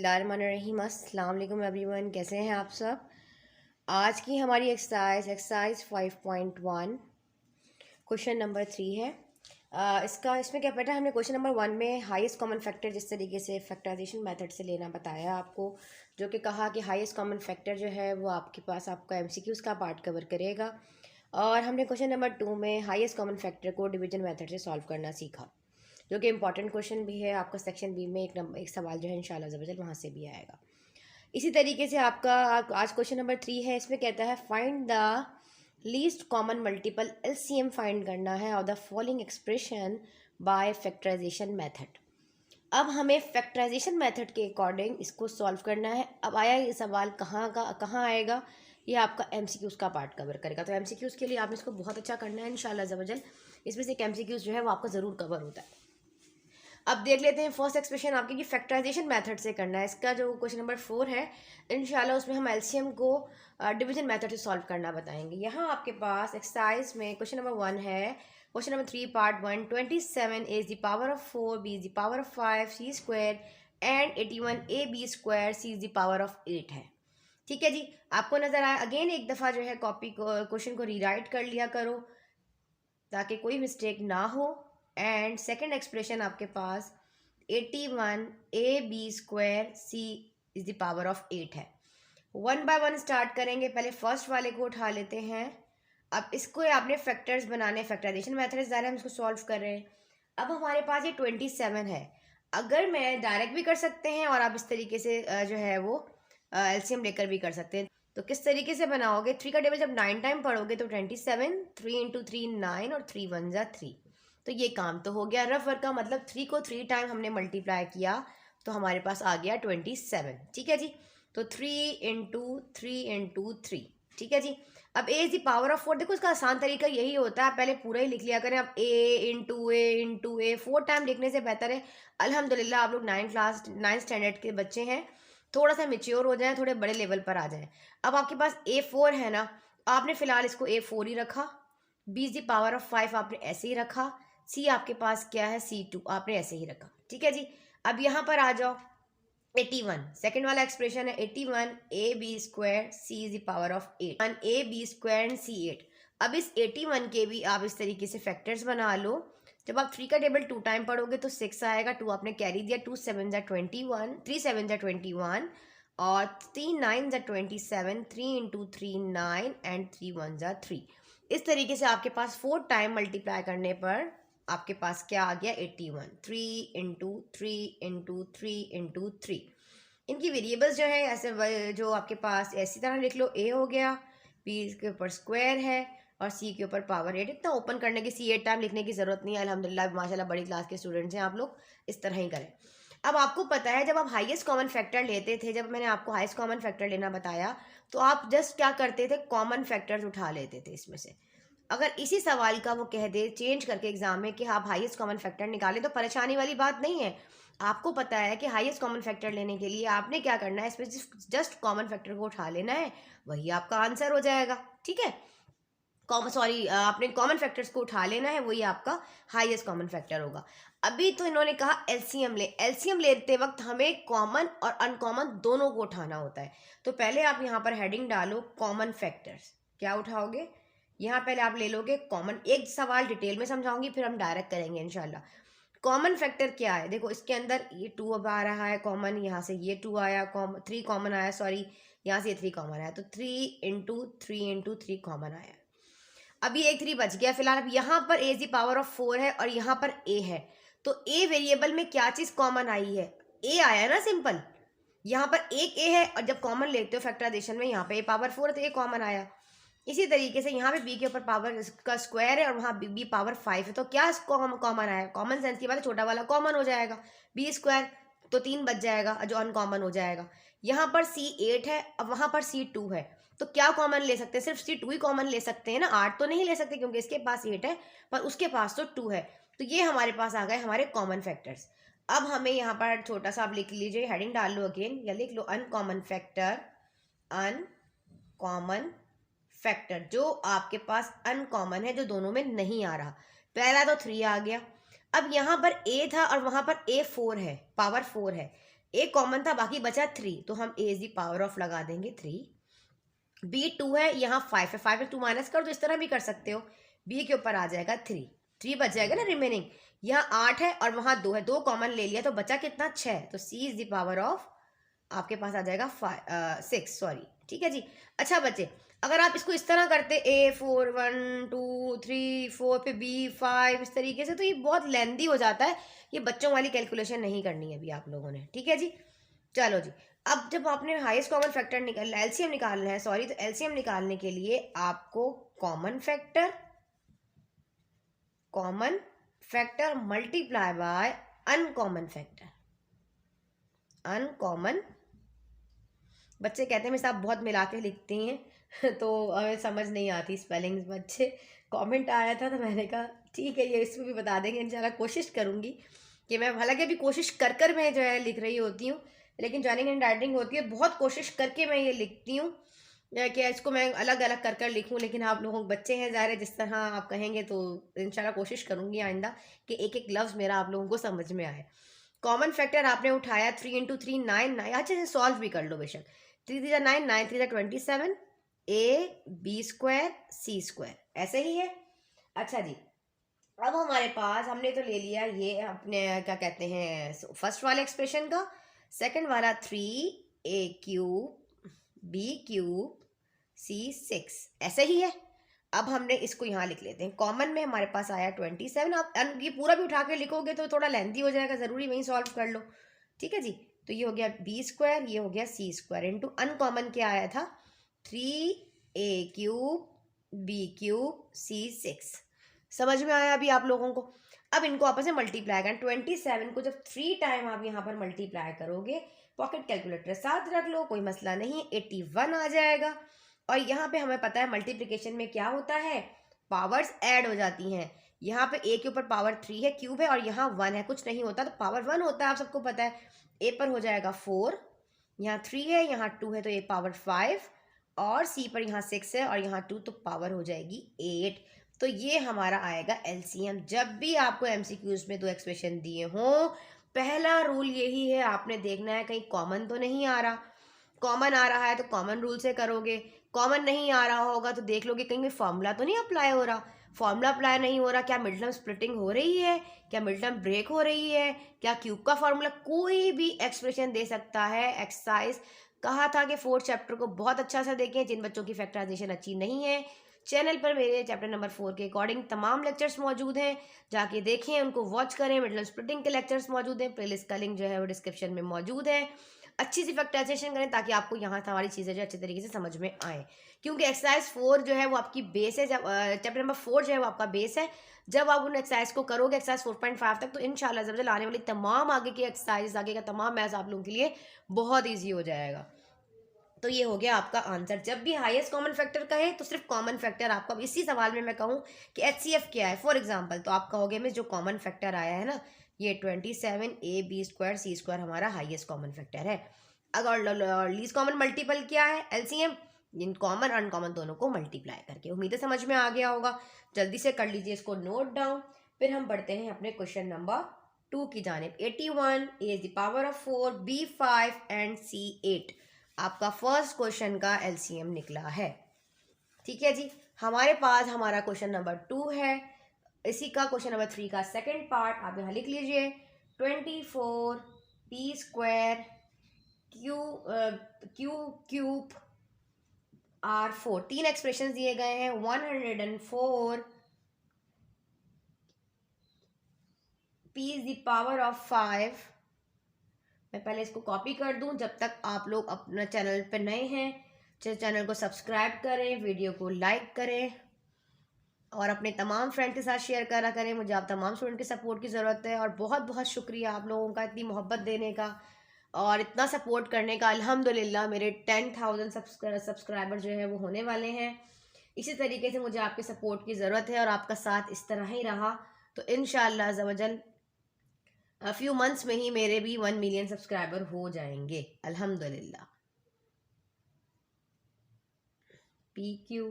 बिस्मिल्लाहिर्रहमानिर्रहीम। अस्सलाम वालेकुम एवरीवन, कैसे हैं आप सब। आज की हमारी एक्सरसाइज 5.1 क्वेश्चन नंबर 3 है। इसमें क्या पता है, हमने क्वेश्चन नंबर 1 में हाईएस्ट कॉमन फैक्टर जिस तरीके से फैक्टराइजेशन मेथड से लेना बताया आपको, जो कि कहा कि हाईएस्ट कॉमन फैक्टर जो है वो आपके पास आपका एमसीक्यूज़ का पार्ट कवर करेगा। और हमने क्वेश्चन नंबर 2 में हाईएस्ट कॉमन फैक्टर को डिवीजन मेथड से सॉल्व करना सीखा, जो कि इंपॉर्टेंट क्वेश्चन भी है। आपका सेक्शन बी में एक सवाल जो है इंशाल्लाह ज़बरदस्त वहाँ से भी आएगा। इसी तरीके से आपका आज क्वेश्चन नंबर 3 है। इसमें कहता है find the least common multiple LCM find करना है और the following expression by factorisation method. अब हमें फैक्टराइजेशन मेथड के अकॉर्डिंग इसको सॉल्व करना है। अब आया ये सवाल कहाँ आएगा, ये आपका एमसीक्यूज़ का पार्ट कवर करेगा। तो एमसीक्यूज़ के लिए आपने इसको बहुत अच्छा करना है इंशाल्लाह ज़बरदस्त। इसमें से एक एमसीक्यूज़ जो है वो आपका ज़रूर कवर होता है। अब देख लेते हैं फर्स्ट एक्सप्रेशन आपकी कि फैक्टराइजेशन मेथड से करना है। इसका जो क्वेश्चन नंबर 4 है इंशाल्लाह उसमें हम एलसीएम को डिवीजन मेथड से सॉल्व करना बताएंगे। यहाँ आपके पास एक्सरसाइज में क्वेश्चन नंबर 1 है, question number 3 part 1, 27 is the power of 4, B is the power of 5, C square and 81 A B square, C is the power of 8 है। ठीक है जी, आपको नजर आया। अगेन एक दफ़ा जो है कॉपी क्वेश्चन को रीराइट कर लिया करो ताकि कोई मिस्टेक ना हो। एंड सेकेंड एक्सप्रेशन आपके पास 81 A B square C is the power of 8 है। वन बाय वन स्टार्ट करेंगे। पहले फर्स्ट वाले को उठा लेते हैं। अब इसको आपने फैक्टर्स बनाने, फैक्टराइजेशन मेथड से हम इसको सॉल्व कर रहे हैं। अब हमारे पास ये 27 है। अगर मैं डायरेक्ट भी कर सकते हैं और आप इस तरीके से जो है वो एलसीएम लेकर भी कर सकते हैं। तो किस तरीके से बनाओगे, 3 का टेबल जब 9 टाइम पढ़ोगे तो 27, 3 इंटू 3 9 और 3 1 जा 3। तो ये काम तो हो गया रफ वर्क का, मतलब 3 को 3 टाइम हमने मल्टीप्लाई किया तो हमारे पास आ गया 27। ठीक है जी, तो 3 इंटू 3 इंटू 3। ठीक है जी। अब ए इज द पावर ऑफ 4। देखो इसका आसान तरीका यही होता है, पहले पूरा ही लिख लिया करें। अब ए 4 टाइम लिखने से बेहतर है। अल्हम्दुलिल्लाह आप लोग 9 स्टैंडर्ड के बच्चे हैं, थोड़ा सा मेच्योर हो जाए, थोड़े बड़े लेवल पर आ जाए। अब आपके पास A4 है ना, आपने फिलहाल इसको A4 ही रखा। B is the power of 5 आपने ऐसे ही रखा। सी आपके पास क्या है, C2 आपने ऐसे ही रखा। ठीक है जी। अब यहाँ पर आ जाओ, 81 सेकेंड वाला एक्सप्रेशन है 81 A B square C is the power of 8, a B square and c 8। अब इस 81 के भी आप इस तरीके से फैक्टर्स बना लो। जब आप 3 का टेबल 2 टाइम पढ़ोगे तो 6 आएगा, 2 आपने कैरी दिया, 2 7 जा 21, 3 7 जा 21 और 3 9 जा 27, 3 इंटू 3 9 एंड 3 1 जा 3। इस तरीके से आपके पास 4 टाइम मल्टीप्लाई करने पर आपके पास क्या आ गया, 81। 3 इंटू 3 इंटू 3 इंटू 3। इनकी वेरिएबल्स जो है ऐसे जो आपके पास ऐसी तरह लिख लो। ए हो गया, बी के ऊपर स्क्वायर है और सी के ऊपर पावर 8। इतना ओपन करने की, C 8 टाइम लिखने की ज़रूरत नहीं है। अल्हम्दुलिल्लाह माशाल्लाह बड़ी क्लास के स्टूडेंट्स हैं आप लोग, इस तरह ही करें। अब आपको पता है जब आप हाईएस्ट कॉमन फैक्टर लेते थे, जब मैंने आपको हाईएस्ट कॉमन फैक्टर लेना बताया तो आप जस्ट क्या करते थे, कॉमन फैक्टर्स उठा लेते थे इसमें से। अगर इसी सवाल का वो कह दे चेंज करके एग्जाम में कि आप हाईएस्ट कॉमन फैक्टर निकालें तो परेशानी वाली बात नहीं है। आपको पता है कि हाईएस्ट कॉमन फैक्टर लेने के लिए आपने क्या करना है, इसमें जस्ट कॉमन फैक्टर को उठा लेना है, वही आपका आंसर हो जाएगा। ठीक है, आपने कॉमन फैक्टर्स को उठा लेना है, वही आपका हाईएस्ट कॉमन फैक्टर होगा। अभी तो इन्होंने कहा एलसीएम ले। एलसीएम लेते वक्त हमें कॉमन और अनकॉमन दोनों को उठाना होता है। तो पहले आप यहाँ पर हेडिंग डालो कॉमन फैक्टर्स। क्या उठाओगे, यहाँ पहले आप ले लोगे कॉमन। एक सवाल डिटेल में समझाऊंगी, फिर हम डायरेक्ट करेंगे इंशाल्लाह। कॉमन फैक्टर क्या है, देखो इसके अंदर ये 2 अब आ रहा है कॉमन, यहाँ से ये 2 आया, 3 कॉमन आया, सॉरी यहाँ से ये 3 कॉमन आया, तो 3 इंटू 3 इंटू 3 कॉमन आया। अभी एक 3 बच गया फिलहाल। अब यहाँ पर ए दी पावर ऑफ 4 है और यहाँ पर ए है, तो ए वेरिएबल में क्या चीज़ कॉमन आई है, ए आया ना, सिंपल। यहाँ पर एक ए है और जब कॉमन लेते हो फैक्टराइजेशन में यहाँ पे ए पावर 4 है तो ए कॉमन आया। इसी तरीके से यहाँ पे बी के ऊपर पावर का स्क्वायर है और वहाँ बी पावर 5 है, तो क्या कॉमन आया, कॉमन सेंस की बात है, छोटा वाला कॉमन हो जाएगा, बी स्क्वायर, तो 3 बच जाएगा जो अनकॉमन हो जाएगा। यहाँ पर सी 8 है, अब वहाँ पर सी 2 है, तो क्या कॉमन ले सकते हैं, सिर्फ सी 2 ही कॉमन ले सकते हैं ना, 8 तो नहीं ले सकते क्योंकि इसके पास 8 है पर उसके पास तो 2 है। तो ये हमारे पास आ गए हमारे कॉमन फैक्टर्स। अब हमें यहाँ पर छोटा सा आप लिख लीजिए, हेडिंग डाल लो अगेन, या लिख लो अनकॉमन फैक्टर। अनकॉमन फैक्टर जो आपके पास अनकॉमन है, जो दोनों में नहीं आ रहा। पहला तो 3 आ गया। अब यहाँ पर ए था और वहाँ पर A4 है, पावर 4 है, ए कॉमन था, बाकी बचा 3, तो हम ए इज द पावर ऑफ लगा देंगे 3। बी 2 है, यहाँ 5 है, 5 में 2 माइनस कर दो, इस तरह भी कर सकते हो। बी के ऊपर आ जाएगा 3, 3 बच जाएगा ना रिमेनिंग। यहाँ 8 है और वहाँ 2 है, 2 कॉमन ले लिया तो बचा कितना, 6। तो सी इज द पावर ऑफ आपके पास आ जाएगा 6, सॉरी, ठीक है जी। अच्छा बच्चे, अगर आप इसको इस तरह करते A4 1 2 3 4 पे B5 इस तरीके से, तो ये बहुत लेंदी हो जाता है। ये बच्चों वाली कैलकुलेशन नहीं करनी है अभी आप लोगों ने, ठीक है जी। चलो जी, अब जब आपने हाईएस्ट कॉमन फैक्टर निकाल एलसीएम निकालना है, सॉरी, तो एलसीएम निकालने के लिए आपको common factor multiply by uncommon factor. Uncommon, बच्चे कहते हैं मिस आप बहुत मिला के लिखती हैं तो हमें समझ नहीं आती स्पेलिंग्स। बच्चे कमेंट आया था तो मैंने कहा ठीक है ये इसमें भी बता देंगे इंशाल्लाह। कोशिश करूँगी कि मैं, हालांकि अभी कोशिश कर मैं जो है लिख रही होती हूँ, लेकिन जॉइनिंग एंड राइटिंग होती है, बहुत कोशिश करके मैं ये लिखती हूँ कि इसको मैं अलग अलग कर लिखूँ। लेकिन आप लोगों के बच्चे हैं, ज़ाहिर है जिस तरह आप कहेंगे तो इंशाल्लाह कोशिश करूँगी आइंदा कि एक एक लफ्ज़ मेरा आप लोगों को समझ में आए। कॉमन फैक्टर आपने उठाया 3 इंटू 3 9, अच्छा से सॉल्व भी कर लो बेशक। 3 3 9, 9 3 27, A B square C square, ऐसे ही है। अच्छा जी, अब हमारे पास हमने तो ले लिया ये अपने क्या कहते हैं फर्स्ट वाले एक्सप्रेशन का, सेकंड वाला 3a³ b³ c6, ऐसे ही है। अब हमने इसको यहाँ लिख लेते हैं। कॉमन में हमारे पास आया 27। अब ये पूरा भी उठा के लिखोगे तो थोड़ा लेंथी हो जाएगा, ज़रूरी वहीं सॉल्व कर लो, ठीक है जी। तो ये हो गया बी स्क्वायर, ये हो गया सी स्क्वायर, इंटू अनकॉमन क्या आया था 3a³ b³ c6। समझ में आया अभी आप लोगों को? अब इनको आपस में मल्टीप्लाई करें। 27 को जब 3 टाइम आप यहाँ पर मल्टीप्लाई करोगे, पॉकेट कैलकुलेटर साथ रख लो, कोई मसला नहीं, 81 आ जाएगा। और यहाँ पे हमें पता है मल्टीप्लिकेशन में क्या होता है, पावर्स ऐड हो जाती हैं। यहाँ पे ए के ऊपर पावर 3 है, क्यूब है, और यहाँ 1 है, कुछ नहीं होता तो पावर 1 होता है, आप सबको पता है। ए पर हो जाएगा 4, यहाँ 3 है, यहाँ 2 है, तो ए पावर 5, और सी पर यहाँ 6 है और यहाँ 2, तो पावर हो जाएगी 8। तो ये हमारा आएगा एलसीएम। जब भी आपको एमसीक्यूज में दो एक्सप्रेशन दिए हों, पहला रूल यही है, आपने देखना है कहीं कॉमन तो नहीं आ रहा। कॉमन आ रहा है तो कॉमन रूल से करोगे, कॉमन नहीं आ रहा होगा तो देख लोगे कहीं फॉर्मूला तो नहीं अप्लाई हो रहा। फॉर्मूला अप्लाई नहीं हो रहा, क्या मिड टर्म स्प्लिटिंग हो रही है, क्या मिड टर्म ब्रेक हो रही है, क्या क्यूब का फॉर्मूला, कोई भी एक्सप्रेशन दे सकता है। एक्सरसाइज कहा था कि 4th चैप्टर को बहुत अच्छा सा देखें। जिन बच्चों की फैक्टराइजेशन अच्छी नहीं है, चैनल पर मेरे चैप्टर नंबर 4 के अकॉर्डिंग तमाम लेक्चर्स मौजूद हैं, जाके देखें, उनको वॉच करें। मिड टर्म स्प्लिटिंग के लेक्चर्स मौजूद हैं, प्लेलिस्ट का लिंक जो है वो डिस्क्रिप्शन में मौजूद है। अच्छी सी फैक्टराइजेशन करें ताकि आपको यहाँ हमारी चीज़ें जो अच्छे तरीके से समझ में आए, क्योंकि एक्सरसाइज 4 जो है वो आपकी बेस है। जब चैप्टर नंबर 4 जो है वो आपका बेस है, जब आप उन एक्सरसाइज को करोगे एक्सरसाइज 4.5 तक, तो इंशाल्लाह जब आने वाली तमाम आगे की एक्सरसाइज, आगे का तमाम मैथ्स आप लोगों के लिए बहुत ईजी हो जाएगा। तो ये हो गया आपका आंसर। जब भी हाईएस्ट कॉमन फैक्टर कहे तो सिर्फ कॉमन फैक्टर आपका, इसी सवाल में मैं कहूँ कि एचसीएफ क्या है फॉर एग्जांपल, तो आप कहोगे मिस जो कॉमन फैक्टर आया है ना ये 27 a b² c² हमारा हाईएस्ट कॉमन फैक्टर है। अगर लीस्ट कॉमन मल्टीपल क्या है, एलसीएम, इन कॉमन अनकॉमन दोनों को मल्टीप्लाई करके। उम्मीद है समझ में आ गया होगा, जल्दी से कर लीजिए इसको नोट डाउन। फिर हम बढ़ते हैं अपने क्वेश्चन नंबर 2 की जानिब। 81 a is the power of 4 b5 and c8 आपका फर्स्ट क्वेश्चन का एलसीएम निकला है, ठीक है जी। हमारे पास हमारा क्वेश्चन नंबर 2 है, इसी का क्वेश्चन नंबर 3 का सेकंड पार्ट आप यहाँ लिख लीजिए। 24 p² क्यूब r4, 3 एक्सप्रेशन दिए गए हैं। 104 p is the power of 5। मैं पहले इसको कॉपी कर दूं, जब तक आप लोग अपना चैनल पर नए हैं चैनल को सब्सक्राइब करें, वीडियो को लाइक करें और अपने तमाम फ्रेंड के साथ शेयर करा करें। मुझे आप तमाम स्टूडेंट के सपोर्ट की ज़रूरत है और बहुत बहुत शुक्रिया आप लोगों का इतनी मोहब्बत देने का और इतना सपोर्ट करने का। अल्हम्दुलिल्लाह मेरे 10,000 सब्सक्राइबर जो है वो होने वाले हैं। इसी तरीके से मुझे आपके सपोर्ट की ज़रूरत है और आपका साथ इस तरह ही रहा तो इंशाअल्लाह अज़्ज़ व जल फ्यू मंथ्स में ही मेरे भी 1 मिलियन सब्सक्राइबर हो जाएंगे अल्हम्दुलिल्लाह। PQ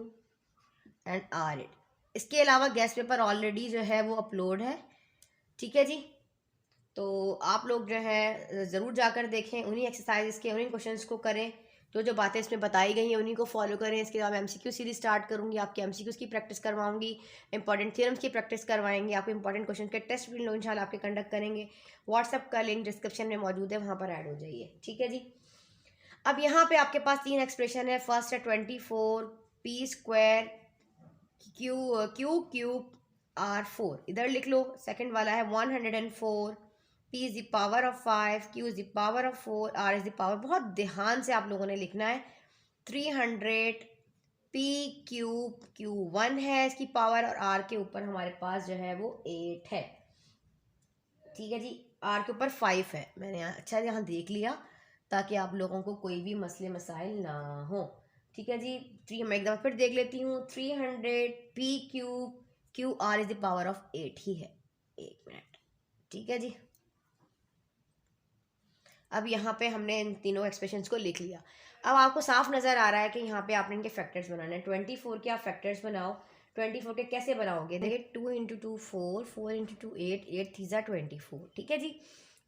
एंड R8, इसके अलावा गेस्ट पेपर ऑलरेडी जो है वो अपलोड है, ठीक है जी। तो आप लोग जो है ज़रूर जाकर देखें, उन्हीं एक्सरसाइज के उन्हीं क्वेश्चंस को करें, जो बातें इसमें बताई गई हैं उन्हीं को फॉलो करें। इसके बाद MCQ सीरीज स्टार्ट करूँगी, आपके MCQs की प्रैक्टिस करवाऊंगी, इंपॉर्टेंट थ्योरम्स की प्रैक्टिस करवाएंगे, आपको इंपॉर्टेंट क्वेश्चन के टेस्ट भी लोग इंशाल्लाह आपके कंडक्ट करेंगे। व्हाट्सअप का लिंक डिस्क्रिप्शन में मौजूद है, वहाँ पर ऐड हो जाइए, ठीक है जी। अब यहाँ पे आपके पास 3 एक्सप्रेशन है। फर्स्ट है 24 p² Q³ R4, इधर लिख लो। सेकंड वाला है 104 P is the power of 5, Q is the power of 4, R is the power, बहुत ध्यान से आप लोगों ने लिखना है। 300 P³ Q1 है इसकी पावर, और R के ऊपर हमारे पास जो है वो 8 है, ठीक है जी। R के ऊपर 5 है, मैंने अच्छा यहाँ देख लिया ताकि आप लोगों को कोई भी मसले मसाइल ना हो, ठीक है जी। मैं एक दफ़ा फिर देख लेती हूँ। 300 P³ QR is the power of 8 ही है। एक मिनट, ठीक है जी। अब यहाँ पे हमने इन तीनों एक्सप्रेशंस को लिख लिया। अब आपको साफ नज़र आ रहा है कि यहाँ पे आपने इनके फैक्टर्स बनाने हैं। 24 के आप फैक्टर्स बनाओ। 24 के कैसे बनाओगे? देखिए 2 × 2 4, 4 × 2 8, 8 3 ज़ा 24, ठीक है जी।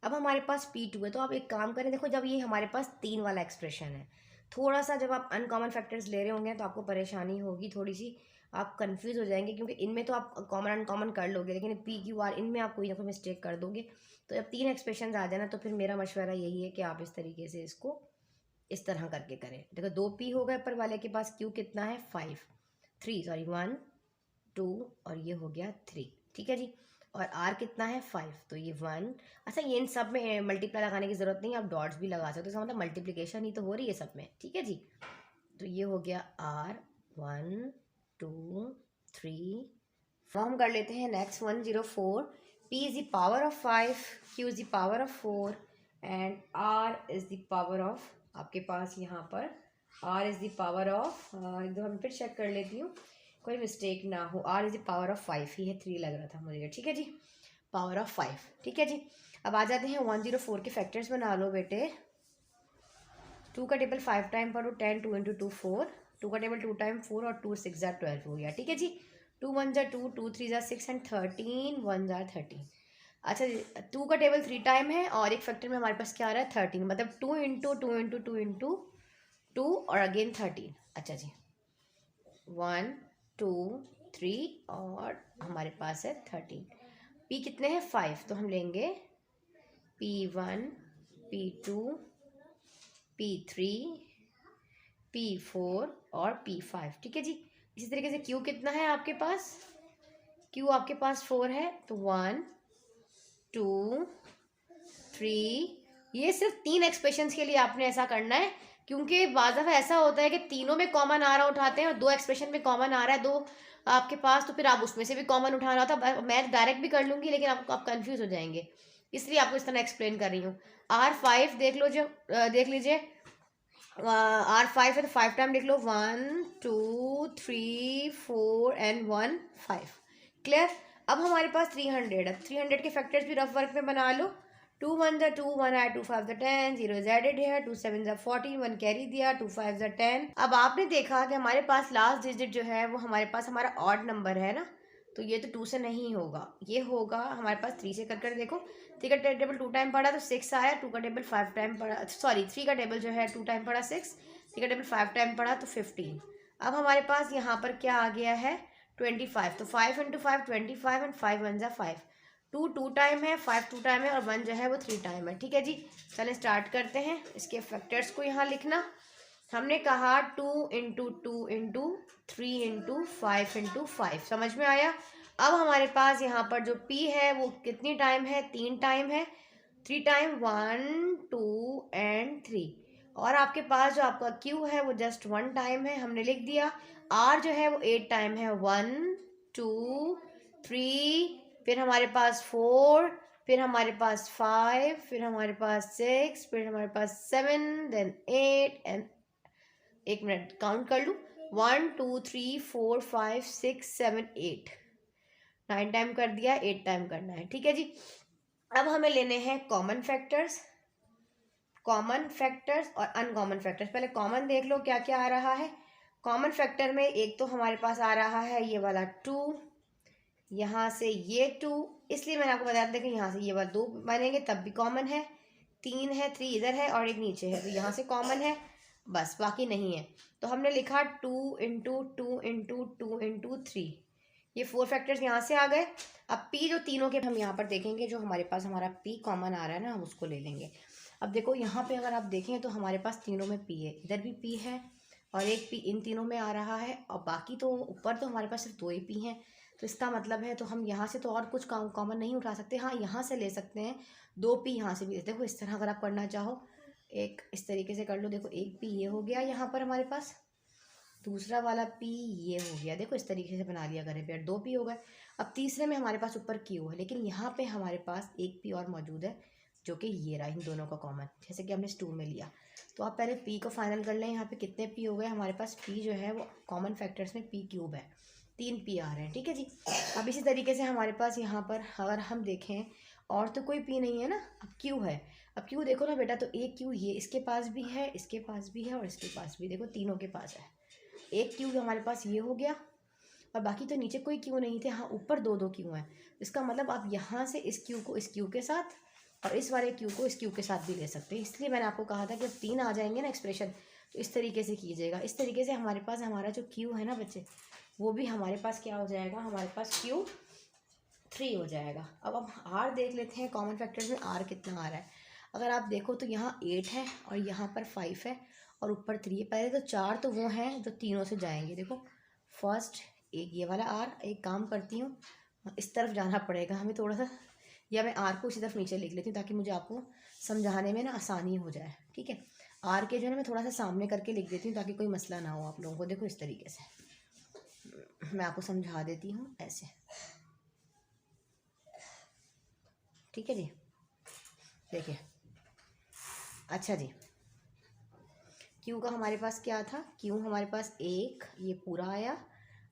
अब हमारे पास P2 है, तो आप एक काम करें, देखो जब ये हमारे पास 3 वाला एक्सप्रेशन है, थोड़ा सा जब आप अनकॉमन फैक्टर्स ले रहे होंगे तो आपको परेशानी होगी थोड़ी सी, आप कंफ्यूज हो जाएंगे, क्योंकि इनमें तो आप कॉमन अनकॉमन कर लोगे, लेकिन PQR इनमें आप कोई ना कोई मिस्टेक कर दोगे। तो जब 3 एक्सप्रेशन आ जाए ना, तो फिर मेरा मशवरा यही है कि आप इस तरीके से इसको इस तरह करके करें। देखो 2P हो गए, ऊपर वाले के पास Q कितना है 5, 1 2 और ये हो गया 3, ठीक है जी। और R कितना है 5, तो ये 1। अच्छा, ये इन सब में मल्टीप्लाई लगाने की ज़रूरत नहीं है, आप डॉट्स भी लगा सकते हो, इसका मतलब मल्टीप्लिकेशन ही तो हो रही है सब में, ठीक है जी। तो ये हो गया R 1 2 3। फॉर्म कर लेते हैं next 104 P is the power of 5, Q is the power of 4 and R is the power of, आपके पास यहाँ पर R is the power of, एक दो हम फिर चेक कर लेती हूँ कोई मिस्टेक ना हो। R is the power of 5 ही है, 3 लग रहा था मुझे, ठीक है जी। पावर ऑफ 5, ठीक है जी। अब आ जाते हैं 104 के फैक्टर्स बना लो बेटे। 2 का टेबल 5 टाइम पढ़ो, 10, 2 × 2 4, 2 का टेबल 2 टाइम 4 और 2 6 ज़ा 12 हो गया, ठीक है जी। 2 1 ज़ा 2, 2 3 ज़ा 6 एंड 13 1 ज़ा 13। अच्छा जी, 2 का टेबल 3 टाइम है और एक फैक्टर में हमारे पास क्या आ रहा है 13, मतलब 2 × 2 × 2 × 2 और अगेन 13। अच्छा जी, 1 2 3 और हमारे पास है 13। P कितने हैं 5, तो हम लेंगे P1 P2 P3 P4 और P5, ठीक है जी। इसी तरीके से Q कितना है आपके पास, Q आपके पास 4 है, तो 1 2 3। ये सिर्फ 3 एक्सप्रेशंस के लिए आपने ऐसा करना है, क्योंकि बाज़ दफ़ा ऐसा होता है कि तीनों में कॉमन आ रहा उठाते हैं और 2 एक्सप्रेशन में कॉमन आ रहा है 2 आपके पास, तो फिर आप उसमें से भी कॉमन उठाना होता। मैं डायरेक्ट भी कर लूँगी, लेकिन आप कंफ्यूज हो जाएंगे, इसलिए आपको इस तरह एक्सप्लेन कर रही हूँ। R5 देख लो, जो देख लीजिए R5 है तो 5 टाइम लिख लो, 1 2 3 4 एंड 1 5। क्लियर। अब हमारे पास 300 है, 300 के फैक्टर्स भी रफ वर्क में बना लो। 2 1 ज़ा 2, 1 आया, 2 5 ज़ा 10, 0 इज एडेड है, 2 7 ज़ा 14, 1 कैरी दिया, 2 5 ज़ा 10। अब आपने देखा कि हमारे पास लास्ट डिजिट जो है वो हमारे पास हमारा ऑड नंबर है ना, तो ये तो 2 से नहीं होगा, ये होगा हमारे पास 3 से। कर देखो, 3 का टेबल 2 टाइम पढ़ा तो 6 आया, 2 का टेबल 5 टाइम पढ़ा, सॉरी 3 का टेबल जो है 2 टाइम पढ़ा 6, 3 का टेबल 5 टाइम पढ़ा तो 15। अब हमारे पास यहाँ पर क्या आ गया है 25, तो 5 × 5 25 एंड 5 1 ज़ा 5। 2 2 टाइम है, 5 2 टाइम है और 1 जो है वो 3 टाइम है, ठीक है जी। चलें स्टार्ट करते हैं इसके फैक्टर्स को यहाँ लिखना। हमने कहा 2 × 2 × 3 × 5 × 5, समझ में आया। अब हमारे पास यहाँ पर जो P है वो कितनी टाइम है, 3 टाइम है, 3 टाइम 1 2 एंड 3। और आपके पास जो आपका Q है वो जस्ट 1 टाइम है, हमने लिख दिया। R जो है वो 8 टाइम है, 1 2 3, फिर हमारे पास 4, फिर हमारे पास 5, फिर हमारे पास 6, फिर हमारे पास 7, देन 8 एंड, एक मिनट काउंट कर लूँ, 1 2 3 4 5 6 7 8, 9 टाइम कर दिया, 8 टाइम करना है, ठीक है जी। अब हमें लेने हैं कॉमन फैक्टर्स और अनकॉमन फैक्टर्स। पहले कॉमन देख लो क्या क्या आ रहा है। कॉमन फैक्टर में एक तो हमारे पास आ रहा है ये वाला 2, यहाँ से ये 2, इसलिए मैंने आपको बताया था, देखिए यहाँ से ये बार 2 बनेंगे तब भी कॉमन है, 3 है, 3 इधर है और एक नीचे है, तो यहाँ से कॉमन है, बस बाकी नहीं है। तो हमने लिखा 2 इंटू 2 इंटू 2 इंटू 3, ये 4 फैक्टर्स यहाँ से आ गए। अब P जो तीनों के हम यहाँ पर देखेंगे, जो हमारे पास हमारा P कॉमन आ रहा है ना, हम उसको ले लेंगे। अब देखो यहाँ पे अगर आप देखें तो हमारे पास तीनों में P है, इधर भी P है और एक P इन तीनों में आ रहा है, और बाकी तो ऊपर तो हमारे पास सिर्फ 2 ही P हैं। तो इसका मतलब है तो हम यहाँ से तो और कुछ कॉमन नहीं उठा सकते। हाँ, यहाँ से ले सकते हैं 2 P, यहाँ से भी देखो इस तरह अगर आप करना चाहो, एक इस तरीके से कर लो। देखो एक P ये हो गया यहाँ पर हमारे पास, दूसरा वाला P ये हो गया, देखो इस तरीके से बना लिया करें पेयर, 2 P हो गए। अब तीसरे में हमारे पास ऊपर Q है, लेकिन यहाँ पे हमारे पास एक P और मौजूद है, जो कि ये रहा इन दोनों का कॉमन, जैसे कि हमने स्टू में लिया। तो आप पहले P को फाइनल कर लें। यहाँ पे कितने P हो गए हमारे पास, P जो है वो कॉमन फैक्टर्स में P क्यूब है, 3 P आ रहे हैं, ठीक है जी। अब इसी तरीके से हमारे पास यहाँ पर अगर हम देखें और तो कोई P नहीं है ना, अब Q है। अब Q देखो ना बेटा, तो एक Q ये इसके पास भी है, इसके पास भी है और इसके पास भी, देखो तीनों के पास है। एक Q हमारे पास ये हो गया, और बाकी तो नीचे कोई Q नहीं थे। हाँ, ऊपर 2 2 Q हैं। इसका मतलब आप यहाँ से इस Q को इस Q के साथ और इस वाले Q को इस Q के साथ भी ले सकते हैं। इसलिए मैंने आपको कहा था कि अब 3 आ जाएंगे ना एक्सप्रेशन, तो इस तरीके से कीजिएगा। इस तरीके से हमारे पास हमारा जो Q है ना बच्चे, वो भी हमारे पास क्या हो जाएगा, हमारे पास Q3 हो जाएगा। अब R देख लेते हैं, कॉमन फैक्टर्स में R कितना आ रहा है। अगर आप देखो तो यहाँ 8 है और यहाँ पर 5 है और ऊपर 3 है। पहले तो 4 तो वो हैं जो तीनों से जाएंगे। देखो फर्स्ट एक ये वाला R, एक काम करती हूँ, इस तरफ जाना पड़ेगा हमें थोड़ा सा, या मैं R को इसी तरफ नीचे लिख लेती हूँ ताकि मुझे आपको समझाने में ना आसानी हो जाए, ठीक है। R के जो है ना मैं थोड़ा सा सामने करके लिख देती हूँ ताकि कोई मसला ना हो आप लोगों को। देखो इस तरीके से मैं आपको समझा देती हूँ ऐसे, ठीक है जी। देखिए, अच्छा जी, Q का हमारे पास क्या था, Q हमारे पास एक ये पूरा आया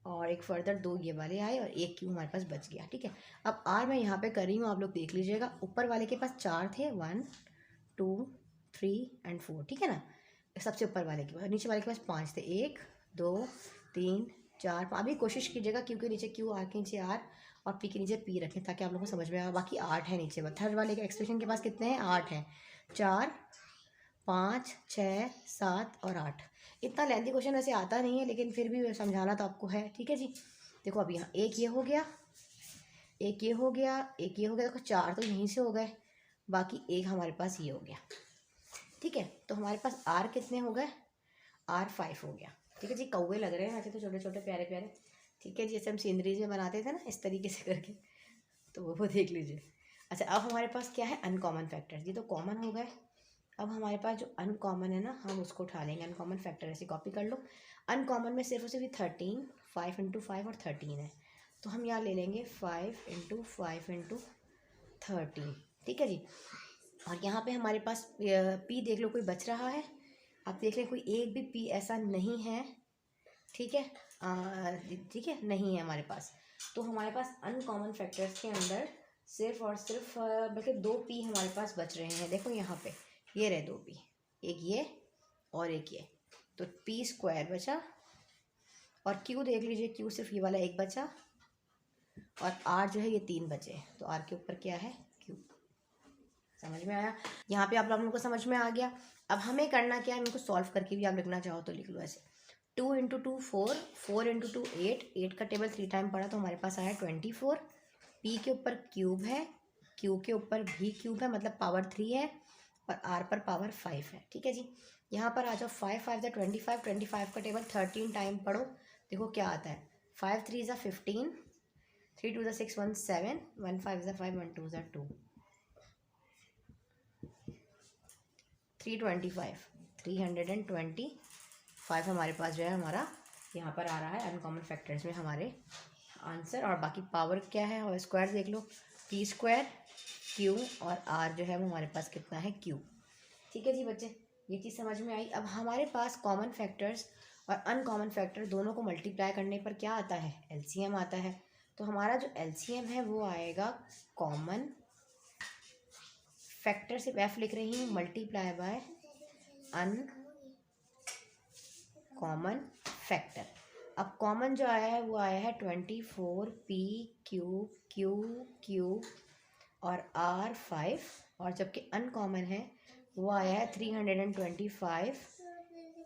और एक फर्दर 2 ये वाले आए और एक Q हमारे पास बच गया, ठीक है। अब R मैं यहाँ पे कर रही हूँ, आप लोग देख लीजिएगा। ऊपर वाले के पास 4 थे, 1 2 3 एंड 4, ठीक है ना। सबसे ऊपर वाले के पास, नीचे वाले के पास 5 थे, 1 2 3 4 5। अभी कोशिश कीजिएगा Q के नीचे Q, R के नीचे R और P के नीचे P रखें ताकि आप लोगों को समझ में आए। बाकी 8 है नीचे। थर्ड वाले के एक्सप्रेशन के पास कितने हैं, 8 हैं, 4 5 6 7 और 8। इतना लेंथी क्वेश्चन ऐसे आता नहीं है, लेकिन फिर भी समझाना तो आपको है, ठीक है जी। देखो अब यहाँ एक ये हो गया, एक ये हो गया, एक ये हो गया। देखो 4 तो यहीं से हो गए, बाकी एक हमारे पास ये हो गया, ठीक है। तो हमारे पास R कितने हो गए, R 5 हो गया, ठीक है जी। कौवे लग रहे हैं ऐसे तो छोटे छोटे प्यारे प्यारे, ठीक है जी। जैसे हम सीनरीज में बनाते थे ना इस तरीके से करके, तो वो देख लीजिए। अच्छा, अब हमारे पास क्या है, अनकॉमन फैक्टर्स। ये तो कॉमन हो गए। अब हमारे पास जो अनकॉमन है ना, हम उसको उठा लेंगे। अनकॉमन फैक्टर ऐसे कॉपी कर लो। अनकॉमन में सिर्फ और सिर्फ 13, 5 इंटू 5 और 13 है, तो हम यहाँ ले लेंगे 5 इंटू 5 इंटू 13, ठीक है जी। और यहाँ पे हमारे पास P देख लो कोई बच रहा है, आप देख लें कोई एक भी P ऐसा नहीं है, ठीक है। ठीक है, नहीं है हमारे पास। तो हमारे पास अनकॉमन फैक्टर्स के अंदर सिर्फ और सिर्फ बल्कि 2 P हमारे पास बच रहे हैं। देखो यहाँ पे ये रहे 2 P, एक ये और एक ये, तो P स्क्वायर बचा। और Q देख लीजिए, Q सिर्फ ये वाला एक बचा और R जो है ये 3 बचे, तो R के ऊपर क्या है, Q। समझ में आया? यहाँ पे आप लोगों को समझ में आ गया। अब हमें करना क्या है, इनको सॉल्व करके भी आप लिखना चाहो तो लिख लो ऐसे। 2 इंटू 2 4, 4 इंटू 2 8, 8 का टेबल 3 टाइम पड़ा तो हमारे पास आया 24। P के ऊपर क्यूब है, Q के ऊपर भी क्यूब है, मतलब पावर 3 है, और R पर पावर 5 है, ठीक है जी। यहाँ पर आ जाओ, 5 5 ज़ा 25, 25 का टेबल 13 टाइम पढ़ो, देखो क्या आता है। 5 3 ज़ा 15, 3 2 ज़ा 6 1 7, 1 5 ज़ा 5, 1 2 ज़ा 2, 325, 325 हमारे पास जो है हमारा यहाँ पर आ रहा है अनकॉमन फैक्टर्स में हमारे आंसर। और बाकी पावर क्या है, और स्क्वायर देख लो, P स्क्वायर, Q और R जो है वो हमारे पास कितना है, Q, ठीक है जी बच्चे। ये चीज़ समझ में आई। अब हमारे पास कॉमन फैक्टर्स और अनकॉमन फैक्टर दोनों को मल्टीप्लाई करने पर क्या आता है, LCM आता है। तो हमारा जो LCM है वो आएगा कॉमन फैक्टर, सिर्फ F लिख रही हूँ, multiply by uncommon factor, अब कॉमन जो आया है वो आया है 24 पी क्यू क्यू क्यू और आर 5, और जबकि अनकॉमन है वो आया है 325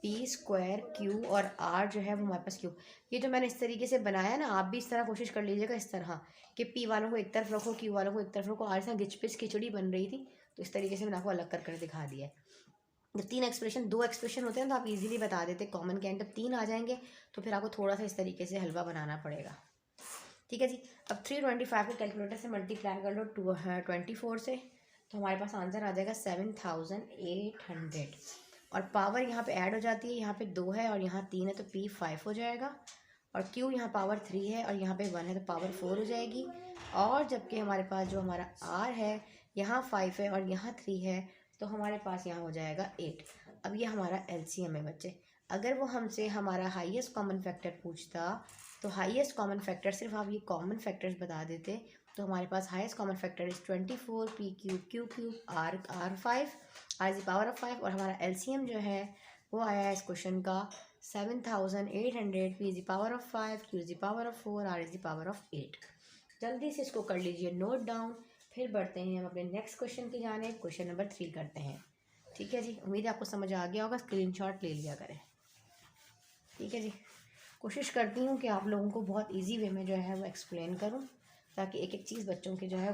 पी स्क्वायर क्यू और आर जो है वो हमारे पास क्यू। ये जो मैंने इस तरीके से बनाया ना, आप भी इस तरह कोशिश कर लीजिएगा, इस तरह कि पी वालों को एक तरफ रखो, क्यू वालों को एक तरफ रखो। आर से गिच पिच खिचड़ी बन रही थी, तो इस तरीके से मैंने आपको अलग कर कर दिखा दिया है। जब दो एक्सप्रेशन होते हैं तो आप इजीली बता देते कॉमन के एंड। जब 3 आ जाएंगे तो फिर आपको थोड़ा सा इस तरीके से हलवा बनाना पड़ेगा। ठीक है जी। अब 325 को कैलकुलेटर से मल्टीप्लाई कर लो 24 से, तो हमारे पास आंसर आ जाएगा 7800। और पावर यहाँ पे ऐड हो जाती है, यहाँ पे 2 है और यहाँ 3 है तो P 5 हो जाएगा, और Q यहाँ पावर 3 है और यहाँ पे 1 है तो पावर 4 हो जाएगी। और जबकि हमारे पास जो हमारा R है यहाँ 5 है और यहाँ 3 है, तो हमारे पास यहाँ हो जाएगा 8। अब ये हमारा LCM है बच्चे। अगर वो हमसे हमारा हाईएस्ट कॉमन फैक्टर पूछता तो हाईएस्ट कॉमन फैक्टर, सिर्फ आप ये कॉमन फैक्टर्स बता देते तो हमारे पास highest common factor is 24 p cube q cube r 5 r is the power of 5, और हमारा LCM जो है वो आया है इस क्वेश्चन का 7800। P is the power of 5, Q is the power of 4, R is the power of 8। जल्दी से इसको कर लीजिए नोट डाउन, फिर बढ़ते हैं हम अपने नेक्स्ट क्वेश्चन की जाने। क्वेश्चन नंबर 3 करते हैं। ठीक है जी, उम्मीद है आपको समझ आ गया होगा, स्क्रीनशॉट ले लिया करें। ठीक है जी, कोशिश करती हूँ कि आप लोगों को बहुत इजी वे में जो है वो एक्सप्लेन करूँ, ताकि एक एक चीज़ बच्चों के जो है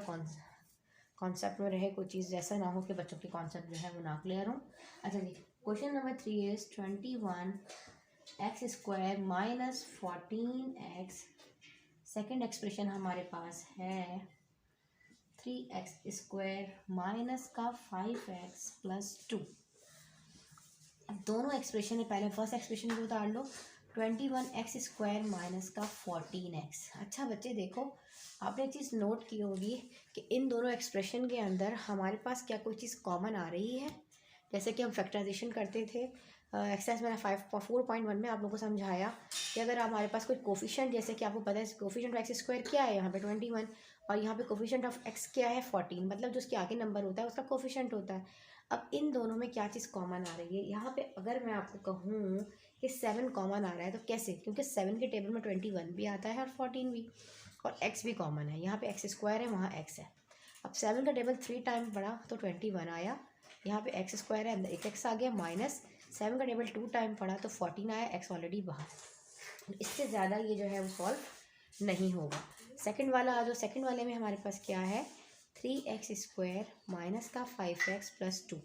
कॉन्सेप्ट में रहे। कोई चीज़ ऐसा ना हो कि बच्चों के कॉन्सेप्ट जो है वो ना क्लियर हो। अच्छा जी, question number 3 is 21x² minus 14x। Second expression हमारे पास है 3x² माइनस का 5x प्लस 2। अब दोनों एक्सप्रेशन है, पहले फर्स्ट एक्सप्रेशन को उतार लो, 21x² माइनस का 14x। अच्छा बच्चे देखो, आपने एक चीज़ नोट की होगी कि इन दोनों एक्सप्रेशन के अंदर हमारे पास क्या कोई चीज़ कॉमन आ रही है। जैसे कि हम फैक्टराइजेशन करते थे एक्सरसाइज मैंने 4.1 में आप लोगों को समझाया कि अगर हमारे पास कोई कोफिशिएंट, जैसे कि आपको पता है कोफिशिएंट ऑफ x² क्या है, यहाँ पे 21 और यहाँ पे कोफिशिएंट ऑफ x क्या है 14, मतलब जो उसके आगे नंबर होता है उसका कोफिशिएंट होता है। अब इन दोनों में क्या चीज़ कॉमन आ रही है, यहाँ पे अगर मैं आपको कहूँ कि 7 कॉमन आ रहा है तो कैसे, क्योंकि 7 के टेबल में 21 भी आता है और 14 भी, और x भी कॉमन है। यहाँ पे x² है, वहाँ x है। अब 7 का टेबल 3 टाइम पढ़ा तो 21 आया, यहाँ पे x² है, अंदर एक x आ गया, माइनस 7 का टेबल 2 टाइम पढ़ा तो 14 आया, x ऑलरेडी बाहर। इससे ज़्यादा ये जो है वो सॉल्व नहीं होगा। सेकंड वाला आ जाओ, सेकंड वाले में हमारे पास क्या है 3x² माइनस का 5x प्लस 2।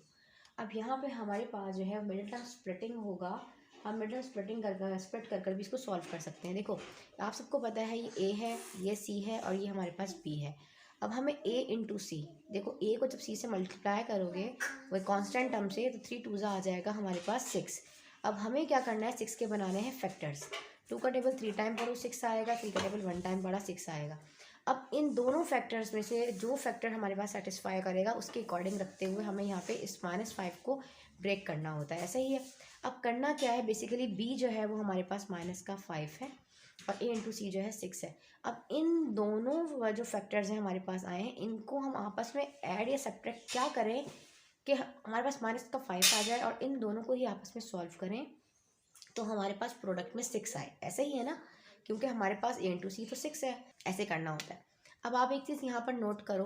अब यहाँ पे हमारे पास जो है मिडिल टर्म स्प्लिटिंग होगा, हम मिडिल टर्म स्प्लिटिंग कर स्प्लिट कर कर भी इसको सॉल्व कर सकते हैं। देखो आप सबको पता है ये a है, ये c है और ये हमारे पास b है। अब हमें a इंटू सी, देखो a को जब c से मल्टीप्लाई करोगे वो कांस्टेंट टर्म से, तो 3 2 आ जाएगा हमारे पास 6। अब हमें क्या करना है, 6 के बनाने हैं फैक्टर्स। 2 का टेबल 3 टाइम पढ़ो 6 आएगा, 3 का टेबल 1 टाइम पढ़ा 6 आएगा। अब इन दोनों फैक्टर्स में से जो फैक्टर हमारे पास सेटिस्फाई करेगा उसके अकॉर्डिंग रखते हुए हमें यहाँ पे इस -5 को ब्रेक करना होता है। ऐसा ही है। अब करना क्या है, बेसिकली b जो है वो हमारे पास -5 है और a इंटू सी जो है 6 है। अब इन दोनों जो फैक्टर्स हैं हमारे पास आए हैं, इनको हम आपस में ऐड या सब्ट्रैक्ट क्या करें कि हमारे पास -5 आ जाए और इन दोनों को ही आपस में सॉल्व करें तो हमारे पास प्रोडक्ट में 6 आए। ऐसे ही है ना, क्योंकि हमारे पास a इंटू सी तो 6 है। ऐसे करना होता है। अब आप एक चीज़ यहाँ पर नोट करो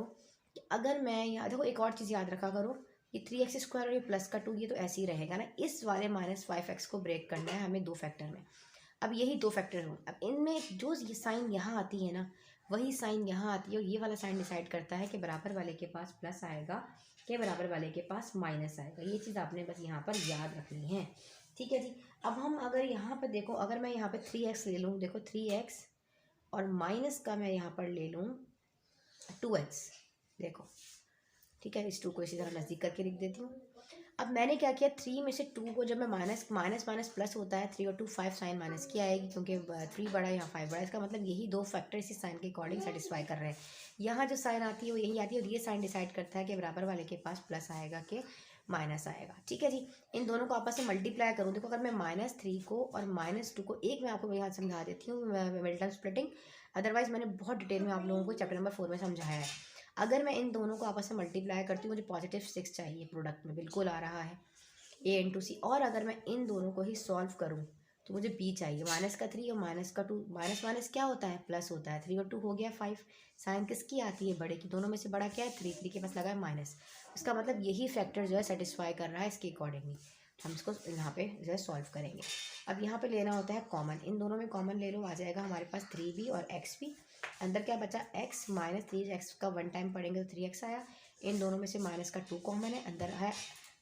कि अगर मैं यहाँ देखो, एक और चीज़ याद रखा करो, ये 3x² और ये प्लस का 2 ये तो ऐसे ही रहेगा ना। इस वाले -5x को ब्रेक करना है हमें 2 फैक्टर में। अब यही 2 फैक्टर हों, अब इनमें जो ये साइन यहाँ आती है ना वही साइन यहाँ आती है, और ये वाला साइन डिसाइड करता है कि बराबर वाले के पास प्लस आएगा कि बराबर वाले के पास माइनस आएगा। ये चीज़ आपने बस यहाँ पर याद रखनी है। ठीक है जी। अब हम अगर यहाँ पर देखो, अगर मैं यहाँ पर 3x ले लूँ, देखो 3x और माइनस का मैं यहाँ पर ले लूँ 2x, देखो ठीक है, इस 2 को इसी तरह नज़दीक करके लिख देती हूँ। अब मैंने क्या किया, 3 में से 2 को जब मैं माइनस प्लस होता है 3 और 2 5 साइन माइनस की आएगी, क्योंकि 3 बड़ा यहाँ 5 बड़ा, इसका मतलब यही 2 फैक्टर इसी साइन के अकॉर्डिंग सेटिस्फाई कर रहे हैं। यहाँ जो साइन आती है वो यही आती है, और ये साइन डिसाइड करता है कि बराबर वाले के पास प्लस आएगा कि माइनस आएगा। ठीक है जी। इन दोनों को आपस में मल्टीप्लाई करूँ, देखो अगर मैं -3 को और -2 को, एक मैं आपको यहाँ समझा देती हूँ मिडिल टर्म स्प्लिटिंग, अदरवाइज मैंने बहुत डिटेल में आप लोगों को चैप्टर नंबर 4 में समझाया है। अगर मैं इन दोनों को आपस में मल्टीप्लाई करती हूँ, मुझे +6 चाहिए प्रोडक्ट में, बिल्कुल आ रहा है a इंटू सी। और अगर मैं इन दोनों को ही सॉल्व करूँ तो मुझे बी चाहिए। -3 और -2, माइनस माइनस क्या होता है, प्लस होता है। 3 और 2 हो गया 5। साइन किसकी आती है, बड़े की। दोनों में से बड़ा क्या है, 3 के पास लगा है माइनस। इसका मतलब यही फैक्टर जो है सेटिस्फाई कर रहा है इसके अकॉर्डिंगली। हम इसको यहाँ पे जो है सॉल्व करेंगे। अब यहाँ पे लेना होता है कॉमन, इन दोनों में कॉमन ले लो, आ जाएगा हमारे पास 3b और x भी। अंदर क्या बचा, x -3x का 1 टाइम पढ़ेंगे तो 3x आया। इन दोनों में से माइनस का 2 कॉमन है, अंदर है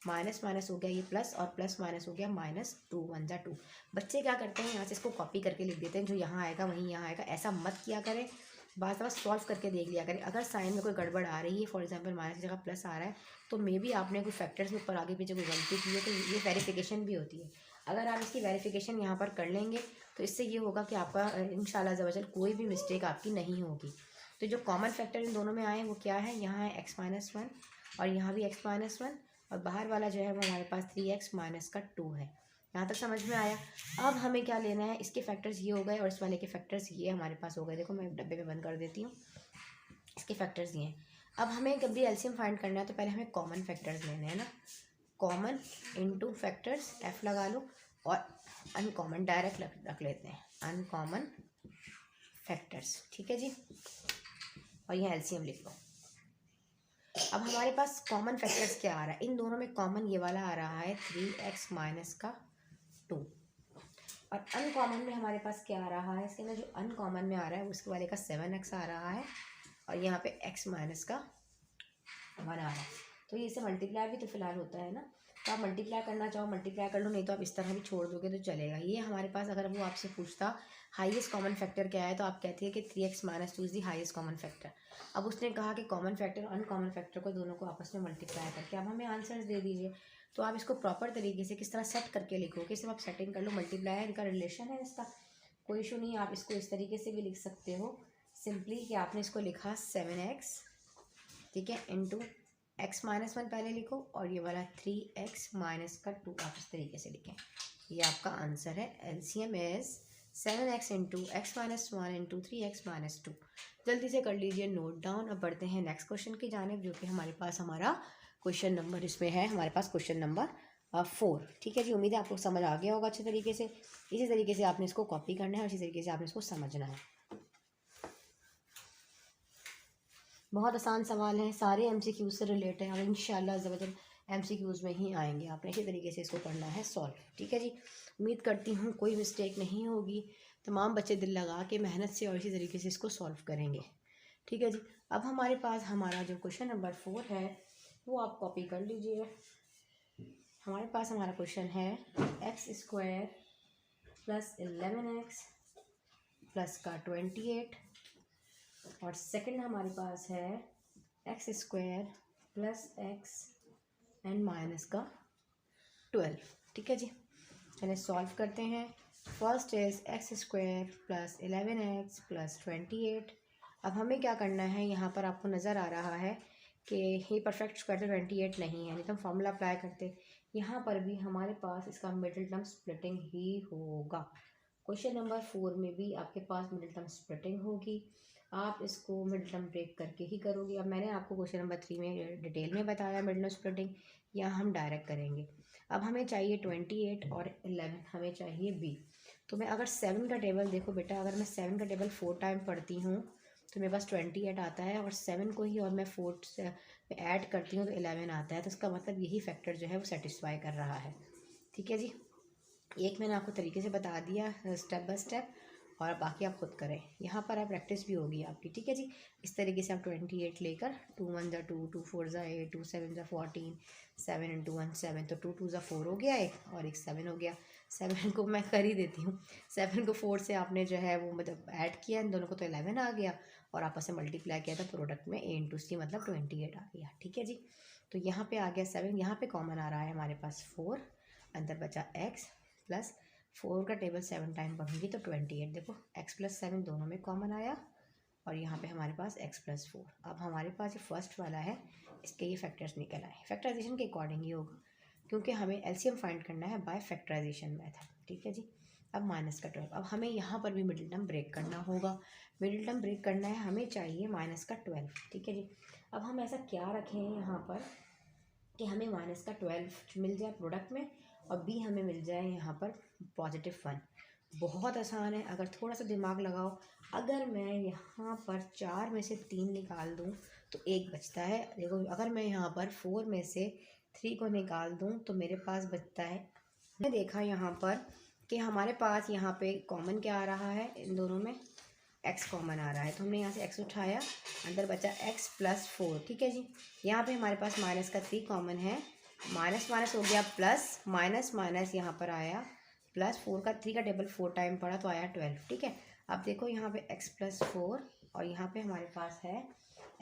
माइनस माइनस हो गया ये प्लस, और प्लस माइनस हो गया -2 1 जा 2। बच्चे क्या करते हैं, यहाँ से इसको कॉपी करके लिख देते हैं, जो यहाँ आएगा वहीं यहाँ आएगा। ऐसा मत किया करें, बार बार सॉल्व करके देख लिया करें। अगर साइन में कोई गड़बड़ आ रही है, फॉर एग्जांपल माइनस की जगह प्लस आ रहा है, तो मे बी आपने कोई फैक्टर्स में ऊपर आगे पीछे कोई गलती की है, तो ये वेरिफिकेशन भी होती है। अगर आप इसकी वेरिफिकेशन यहाँ पर कर लेंगे तो इससे ये होगा कि आपका इंशाल्लाह ज़वजल कोई भी मिस्टेक आपकी नहीं होगी। तो जो कॉमन फैक्टर इन दोनों में आए वो क्या है, यहाँ है x-1 और यहाँ भी x-1, और बाहर वाला जो है वो हमारे पास 3x-2 है। यहाँ तक समझ में आया। अब हमें क्या लेना है, इसके फैक्टर्स ये हो गए और इस वाले के फैक्टर्स ये हमारे पास हो गए। देखो मैं डब्बे में बंद कर देती हूँ, इसके फैक्टर्स ये हैं। अब हमें जब भी एलसीएम फाइंड करना है तो पहले हमें कॉमन फैक्टर्स लेने हैं ना। कॉमन इनटू फैक्टर्स, f लगा लो, और अनकॉमन डायरेक्ट रख लेते हैं, अनकॉमन फैक्टर्स। ठीक है जी, और यहाँ एलसीएम लिख लो। अब हमारे पास कॉमन फैक्टर्स क्या आ रहा है, इन दोनों में कॉमन ये वाला आ रहा है 3x-2, और अनकॉमन में हमारे पास क्या आ रहा है, इसके अंदर जो अनकॉमन में आ रहा है उसके वाले का 7x आ रहा है, और यहाँ पे x- का 1 आ रहा है। तो ये इसे मल्टीप्लाई भी तो फिलहाल होता है ना, तो आप मल्टीप्लाई करना चाहो मल्टीप्लाई कर लो, नहीं तो आप इस तरह भी छोड़ दोगे तो चलेगा। ये हमारे पास अगर वो आपसे पूछता हाईएस्ट कॉमन फैक्टर क्या है, तो आप कहती है कि 3x-2 is the highest common factor. अब उसने कहा कि कॉमन फैक्टर और अनकॉमन फैक्टर को दोनों को आपस में मल्टीप्लाई करके अब हमें आंसर्स दे दीजिए। तो आप इसको प्रॉपर तरीके से किस तरह सेट करके लिखोगे, सिर्फ आप सेटिंग कर लो, मल्टीप्लाई है, इनका रिलेशन है, इसका कोई इशू नहीं है। आप इसको इस तरीके से भी लिख सकते हो सिंपली कि आपने इसको लिखा 7x, ठीक है, इंटू x-1 पहले लिखो, और ये वाला 3x-2 आप इस तरीके से लिखें। ये आपका आंसर है। LCM is 7x into x-1 into 3x-2। जल्दी से कर लीजिए नोट डाउन। अब बढ़ते हैं नेक्स्ट क्वेश्चन की जानिब, जो कि हमारे पास हमारा क्वेश्चन नंबर इसमें है, हमारे पास क्वेश्चन नंबर 4। ठीक है जी, उम्मीद है आपको समझ आ गया होगा अच्छे तरीके से। इसी तरीके से आपने इसको कॉपी करना है, इसी तरीके से आपने इसको समझना है। बहुत आसान सवाल है, सारे एमसीक्यूज से रिलेटेड है, और इंशाल्लाह ज़बरदस्त एमसीक्यूज में ही आएंगे। आपने इसी तरीके से इसको करना है सॉल्व। ठीक है जी, उम्मीद करती हूँ कोई मिस्टेक नहीं होगी। तमाम बच्चे दिल लगा के मेहनत से और इसी तरीके से इसको सॉल्व करेंगे। ठीक है जी, अब हमारे पास हमारा जो क्वेश्चन नंबर 4 है वो आप कॉपी कर लीजिए। हमारे पास हमारा क्वेश्चन है x² + 11x प्लस का 28, और सेकंड हमारे पास है x² + x एंड माइनस का 12। ठीक है जी, चलिए सॉल्व करते हैं। First is x² + 11x + 28। अब हमें क्या करना है, यहाँ पर आपको नज़र आ रहा है कि ये परफेक्ट स्क्वायर तो 28 नहीं है, नहीं तो हम फॉर्मूला अप्लाई करते। यहाँ पर भी हमारे पास इसका मिडिल टर्म स्प्लिटिंग ही होगा। क्वेश्चन नंबर 4 में भी आपके पास मिडिल टर्म स्प्लिटिंग होगी, आप इसको मिडिल टर्म ब्रेक करके ही करोगे। अब मैंने आपको क्वेश्चन नंबर 3 में डिटेल में बताया मिडिल टर्म स्प्लिटिंग, यहाँ हम डायरेक्ट करेंगे। अब हमें चाहिए 28 और 11 हमें चाहिए b। तो मैं अगर 7 का टेबल देखो बेटा, अगर मैं 7 का टेबल 4 टाइम पढ़ती हूँ तो मेरे पास 28 आता है, और 7 को ही और मैं 4 से ऐड करती हूँ तो 11 आता है। तो इसका मतलब यही फैक्टर जो है वो सेटिस्फाई कर रहा है। ठीक है जी, एक मैंने आपको तरीके से बता दिया स्टेप बाय स्टेप, और बाकी आप खुद करें। यहाँ पर आप प्रैक्टिस भी होगी आपकी। ठीक है जी, इस तरीके से आप 28 लेकर 2 1 ज़ा 2, 2 4 ज़ा 8, 2 7 ज़ा 14, 7 × 1 7, तो 2 2 ज़ा 4 हो गया एक, और एक 7 हो गया। 7 को मैं कर ही देती हूँ, 7 को 4 से आपने जो है वो मतलब ऐड किया इन दोनों को तो 11 आ गया, और आपस में मल्टीप्लाई किया तो प्रोडक्ट में a × c मतलब 28 आ गया। ठीक है जी, तो यहाँ पे आ गया 7, यहाँ पे कॉमन आ रहा है हमारे पास 4, अंदर बचा x प्लस 4 का टेबल 7 टाइम पढ़ूंगी तो 28। देखो x + 7 दोनों में कॉमन आया, और यहाँ पे हमारे पास x + 4। अब हमारे पास ये फर्स्ट वाला है, इसके ये फैक्टर्स निकल आए। फैक्टराइजेशन के अकॉर्डिंग ही होगा, क्योंकि हमें एलसीएम फाइंड करना है बाय फैक्टराइजेशन मेथड। ठीक है जी, अब -12। अब हमें यहाँ पर भी मिडिल टर्म ब्रेक करना होगा। मिडिल टर्म ब्रेक करना है, हमें चाहिए -12। ठीक है जी, अब हम ऐसा क्या रखें यहाँ पर कि हमें -12 मिल जाए प्रोडक्ट में, और b हमें मिल जाए यहाँ पर +1। बहुत आसान है, अगर थोड़ा सा दिमाग लगाओ। अगर मैं यहाँ पर 4 में से 3 निकाल दूँ तो 1 बचता है। देखो अगर मैं यहाँ पर 4 में से 3 को निकाल दूँ तो मेरे पास बचता है। मैंने देखा यहाँ पर कि हमारे पास यहाँ पे कॉमन क्या आ रहा है, इन दोनों में x कॉमन आ रहा है, तो हमने यहाँ से x उठाया, अंदर बचा x प्लस 4। ठीक है जी। यहाँ पे हमारे पास माइनस का 3 कॉमन है, माइनस माइनस हो गया प्लस, माइनस माइनस यहाँ पर आया प्लस, 4 का 3 का टेबल 4 टाइम पड़ा तो आया 12। ठीक है। अब देखो यहाँ पे x प्लस 4 और यहाँ पे हमारे पास है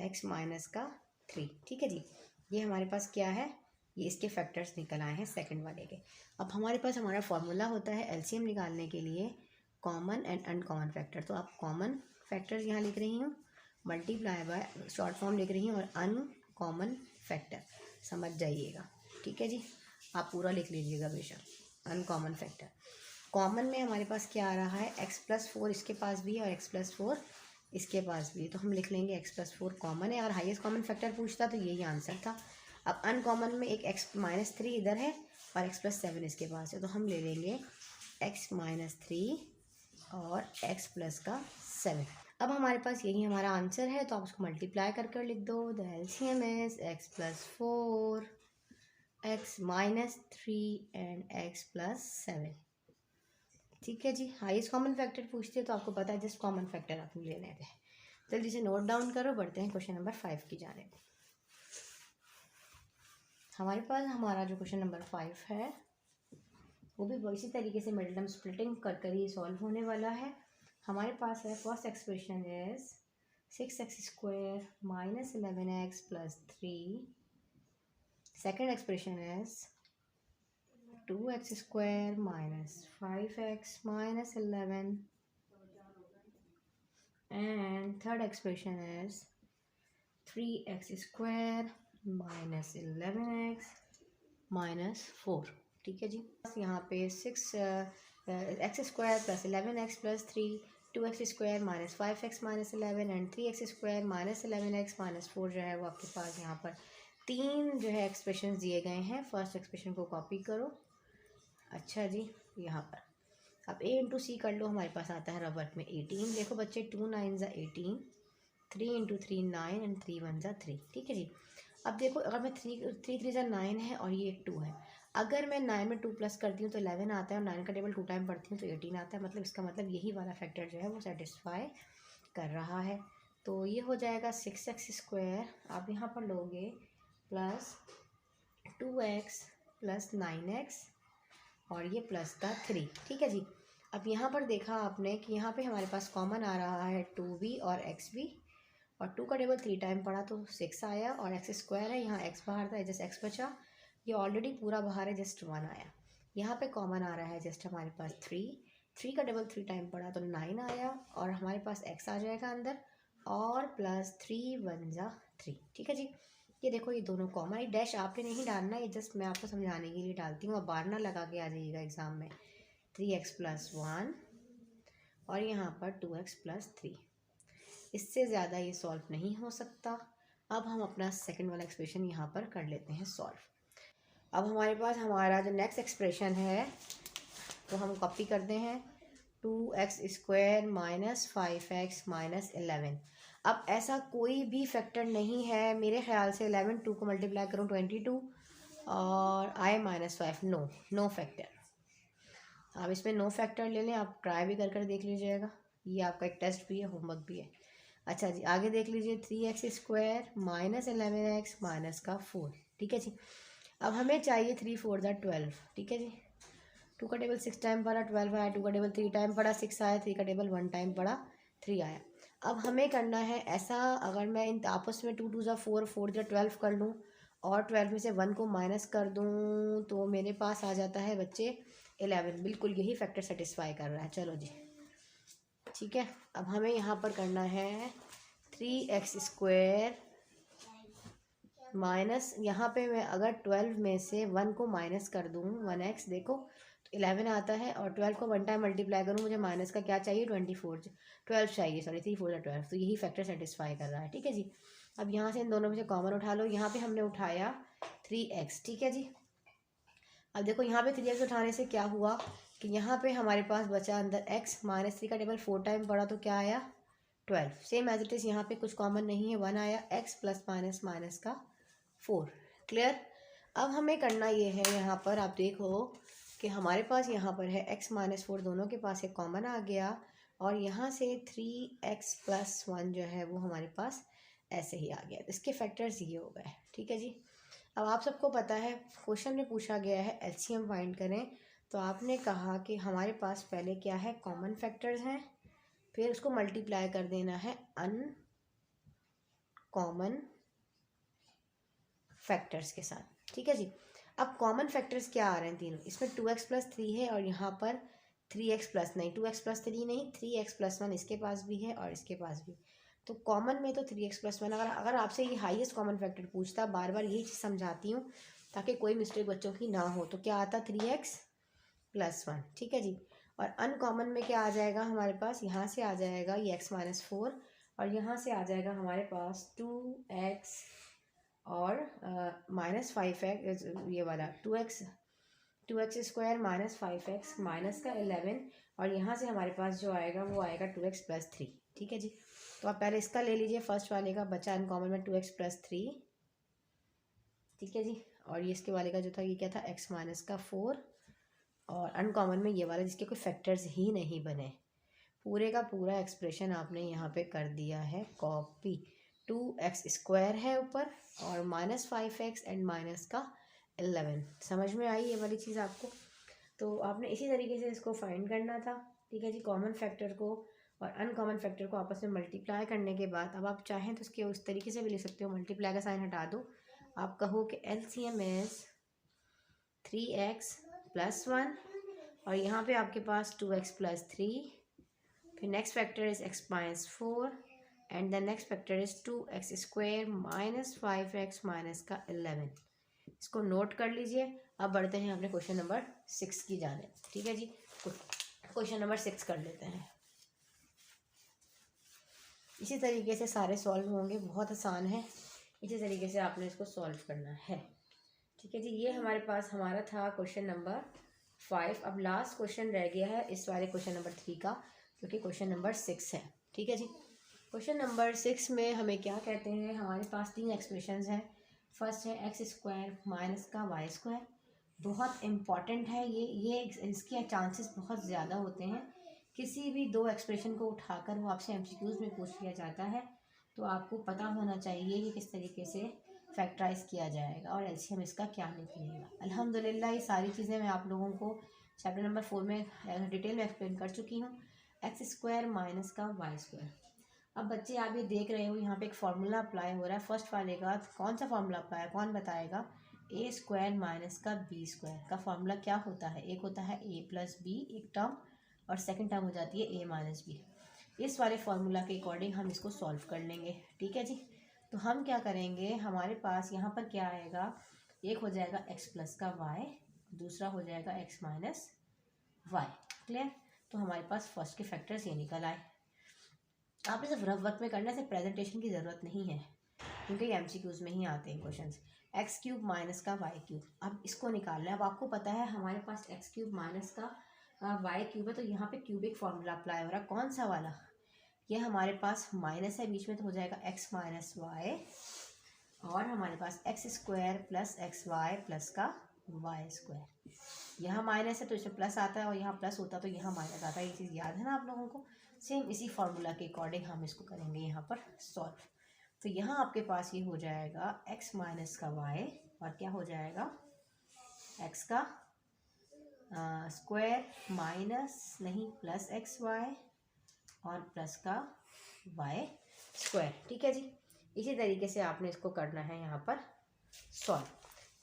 x माइनस का 3। ठीक है जी। ये हमारे पास क्या है, ये इसके फैक्टर्स निकल आए हैं सेकंड वाले के। अब हमारे पास हमारा फॉर्मूला होता है एलसीएम निकालने के लिए, कॉमन एंड अनकॉमन फैक्टर। तो आप कॉमन फैक्टर्स यहाँ लिख रही हूँ, मल्टीप्लाई बाय शॉर्ट फॉर्म लिख रही हूँ, और अनकॉमन फैक्टर समझ जाइएगा। ठीक है जी, आप पूरा लिख लीजिएगा बेशक। अनकॉमन फैक्टर, कॉमन में हमारे पास क्या आ रहा है, x प्लस 4 इसके पास भी है और x प्लस 4 इसके पास भी है, तो हम लिख लेंगे x प्लस 4 कॉमन है। और हाईएस्ट कॉमन फैक्टर पूछता तो यही आंसर था। अब अनकॉमन में एक x माइनस 3 इधर है और x प्लस 7 इसके पास है, तो हम ले लेंगे x माइनस 3 और x प्लस का 7। अब हमारे पास यही हमारा आंसर है, तो आप उसको मल्टीप्लाई करके लिख दो। The LCM is x plus 4, x minus 3 and x plus 7। ठीक है जी। हाईएस्ट कॉमन फैक्टर पूछते हैं तो आपको पता है जस्ट कॉमन फैक्टर आपको लेने थे। जल्दी से नोट डाउन करो, बढ़ते हैं क्वेश्चन नंबर 5 की जानिब। हमारे पास हमारा जो क्वेश्चन नंबर 5 है वो भी इसी तरीके से मिडिल टर्म स्प्लिटिंग कर कर ही सॉल्व होने वाला है। हमारे पास है first expression is 6x² minus 11x plus 3। Second expression is 2x² minus 5x minus 11, and third expression is 3x² minus 11x minus 4। ठीक है जी। यहाँ पे 6x² plus 11x plus 3, 2x² minus 5x minus 11 and 3x² minus 11x minus 4 जो है वो आपके पास यहाँ पर 3 जो है एक्सप्रेशन दिए गए हैं। फर्स्ट एक्सप्रेशन को कॉपी करो। अच्छा जी, यहाँ पर अब a इंटू सी कर लो, हमारे पास आता है रबर में 18। देखो बच्चे 2 9 ज़ा 18, 3 इंटू 3 9 एंड 3 1 ज़ा 3। ठीक है जी। अब देखो अगर मैं 3 3 ज़ा 9 है और ये 2 है, अगर मैं 9 में 2 प्लस करती हूँ तो 11 आता है, और 9 का टेबल 2 टाइम पढ़ती हूँ तो 18 आता है। मतलब इसका मतलब यही वाला फैक्टर जो है वो सेटिस्फाई कर रहा है। तो ये हो जाएगा 6x² आप यहाँ पर लोगे प्लस 2x प्लस 9x और ये प्लस का 3। ठीक है जी। अब यहाँ पर देखा आपने कि यहाँ पे हमारे पास कॉमन आ रहा है 2b और x भी, और 2 का टेबल 3 टाइम पड़ा तो 6 आया, और x² है, यहाँ x बाहर था जस्ट x बचा, ये ऑलरेडी पूरा बाहर है जस्ट 1 आया। यहाँ पे कॉमन आ रहा है जस्ट हमारे पास 3 का टेबल 3 टाइम पड़ा तो 9 आया, और हमारे पास x आ जाएगा अंदर, और प्लस 3 1 ज़ा 3। ठीक है जी। ये देखो ये दोनों कॉमन, ये डैश आपने नहीं डालना, ये जस्ट मैं आपको समझाने के लिए डालती हूँ, और बार ना लगा के आ जाइएगा एग्ज़ाम में। 3x प्लस 1 और यहाँ पर 2x प्लस 3, इससे ज़्यादा ये सॉल्व नहीं हो सकता। अब हम अपना सेकंड वाला एक्सप्रेशन यहाँ पर कर लेते हैं सॉल्व। अब हमारे पास हमारा जो नेक्स्ट एक्सप्रेशन है तो हम कॉपी करते हैं, 2x² माइनस 5x माइनस 11। अब ऐसा कोई भी फैक्टर नहीं है मेरे ख्याल से, 11 2 को मल्टीप्लाई करूँ 22 और i माइनस 5, नो फैक्टर। आप इसमें नो फैक्टर ले लें, आप ट्राई भी कर देख लीजिएगा, ये आपका एक टेस्ट भी है, होमवर्क भी है। अच्छा जी, आगे देख लीजिए 3x² माइनस 11x माइनस का 4। ठीक है जी। अब हमें चाहिए 3 4 ज़ा 12। ठीक है जी। 2 का टेबल 6 टाइम पड़ा 12 आया, 2 का टेबल 3 टाइम पड़ा 6 आया, 3 का टेबल 1 टाइम पड़ा 3 आया। अब हमें करना है ऐसा, अगर मैं इन आपस में 2 2 ज़ा 4 4 ज़ा 12 कर लूँ और 12 में से 1 को माइनस कर दूँ तो मेरे पास आ जाता है बच्चे 11। बिल्कुल यही फैक्टर सेटिस्फाई कर रहा है। चलो जी, ठीक है। अब हमें यहाँ पर करना है 3x² माइनस, यहाँ पे मैं अगर 12 में से 1 को माइनस कर दूँ 1x, देखो तो 11 आता है, और 12 को 1 टाइम मल्टीप्लाई करूँ, मुझे माइनस का क्या चाहिए 12 चाहिए, सॉरी 3 4 12। तो यही फैक्टर सेटिस्फाई कर रहा है। ठीक है जी। अब यहाँ से इन दोनों में से कॉमन उठा लो, यहाँ पे हमने उठाया 3x। ठीक है जी। अब देखो यहाँ पे 3x उठाने से क्या हुआ कि यहाँ पे हमारे पास बचा अंदर x -3 का टेबल 4 टाइम पड़ा तो क्या आया 12। सेम एज इट इज़ यहाँ पे कुछ कॉमन नहीं है, 1 आया, x प्लस माइनस माइनस का 4। क्लियर। अब हमें करना ये है, यहाँ पर आप देखो कि हमारे पास यहाँ पर है x -4, दोनों के पास एक कॉमन आ गया और यहाँ से 3x + 1 जो है वो हमारे पास ऐसे ही आ गया। इसके फैक्टर्स ये हो गए। ठीक है जी। अब आप सबको पता है क्वेश्चन में पूछा गया है एलसीएम फाइंड करें, तो आपने कहा कि हमारे पास पहले क्या है, कॉमन फैक्टर्स हैं, फिर उसको मल्टीप्लाई कर देना है अनकॉमन फैक्टर्स के साथ। ठीक है जी। अब कॉमन फैक्टर्स क्या आ रहे हैं तीनों, इसमें 2x + 3 है और यहाँ पर 3x + नहीं, 2x + 3 नहीं, 3x + 1 इसके पास भी है और इसके पास भी। तो कॉमन में तो 3x + 1, अगर आपसे ये हाईएस्ट कॉमन फैक्टर पूछता, बार बार यही चीज़ समझाती हूँ ताकि कोई मिस्टेक बच्चों की ना हो, तो क्या आता 3x + 1। ठीक है जी। और अनकॉमन में क्या आ जाएगा हमारे पास, यहाँ से आ जाएगा ये x -4 और यहाँ से आ जाएगा हमारे पास 2x और -5x, ये वाला 2x -2 -5x -11 और यहाँ से हमारे पास जो आएगा वो आएगा 2x + 3। ठीक है जी। तो आप पहले इसका ले लीजिए, फर्स्ट वाले का बचा अनकॉमन में 2x + 3। ठीक है जी। और ये इसके वाले का जो था ये क्या था, x - 4 और अनकॉमन में ये वाला जिसके कोई फैक्टर्स ही नहीं बने। पूरे का पूरा एक्सप्रेशन आपने यहाँ पे कर दिया है कॉपी। 2x² है ऊपर और -5x एंड माइनस का 11। समझ में आई ये वाली चीज़ आपको। तो आपने इसी तरीके से इसको फाइंड करना था। ठीक है जी। कॉमन फैक्टर को और अनकॉमन फैक्टर को आपस में मल्टीप्लाई करने के बाद, अब आप चाहें तो इसके उस तरीके से भी लिख सकते हो, मल्टीप्लाई का साइन हटा दो, आप कहो कि LCM इज 3x + 1 और यहाँ पे आपके पास 2x + 3, फिर next factor is x -4 and the next factor is 2x² -5x minus का 11। इसको नोट कर लीजिए। अब बढ़ते हैं अपने क्वेश्चन नंबर 6 की जानिब। ठीक है जी। क्वेश्चन नंबर 6 कर लेते हैं। इसी तरीके से सारे सॉल्व होंगे, बहुत आसान है, इसी तरीके से आपने इसको सॉल्व करना है। ठीक है जी। ये हमारे पास हमारा था क्वेश्चन नंबर 5। अब लास्ट क्वेश्चन रह गया है इस वाले क्वेश्चन नंबर 3 का, क्योंकि क्वेश्चन नंबर 6 है। ठीक है जी। क्वेश्चन नंबर 6 में हमें क्या कहते हैं, हमारे पास 3 एक्सप्रेशंस हैं। फर्स्ट है x² माइनस का y²। बहुत इम्पॉर्टेंट है ये इसके चांसेस बहुत ज़्यादा होते हैं। किसी भी दो एक्सप्रेशन को उठाकर वो आपसे एमसीक्यूज़ में पूछ लिया जाता है, तो आपको पता होना चाहिए कि किस तरीके से फैक्टराइज किया जाएगा और एलसीएम इसका क्या निकलेगा। अल्हम्दुलिल्लाह ये सारी चीज़ें मैं आप लोगों को चैप्टर नंबर 4 में डिटेल में एक्सप्लेन कर चुकी हूँ। x² माइनस का y²। अब बच्चे आप ये देख रहे हो यहाँ पे एक फार्मूला अप्लाई हो रहा है। फर्स्ट वाले का कौन सा फार्मूला अप्लाई, कौन बताएगा, a² माइनस का b² का फार्मूला क्या होता है, एक होता है a + b एक टर्म और सेकंड टर्म हो जाती है a - b। इस वाले फार्मूला के अकॉर्डिंग हम इसको सॉल्व कर लेंगे। ठीक है जी। तो हम क्या करेंगे, हमारे पास यहाँ पर क्या आएगा, एक हो जाएगा x + का y, दूसरा हो जाएगा x - y। क्लियर। तो हमारे पास फर्स्ट के फैक्टर्स ये निकल आए। आपने सिर्फ रफ वर्क में करना है, सिर्फ प्रेजेंटेशन की ज़रूरत नहीं है, क्योंकि एमसीक्यूज़ में ही आते हैं क्वेश्चंस। x³ माइनस का y³, अब इसको निकालना है। अब आपको पता है हमारे पास x³ माइनस का y³ है, तो यहाँ पे क्यूबिक फार्मूला अप्लाई हो रहा है। कौन सा वाला, ये हमारे पास माइनस है बीच में, तो हो जाएगा x - y और हमारे पास x² + xy + का y²। यहाँ माइनस है तो इसमें प्लस आता है और यहाँ प्लस होता है तो यहाँ माइनस आता है। ये चीज़ याद है ना आप लोगों को। सेम इसी फार्मूला के अकॉर्डिंग हम इसको करेंगे यहाँ पर सॉल्व। तो यहाँ आपके पास ये हो जाएगा x माइनस का y और क्या हो जाएगा, x का स्क्वायर माइनस नहीं प्लस xy और प्लस का y²। ठीक है जी। इसी तरीके से आपने इसको करना है यहाँ पर सॉल्व।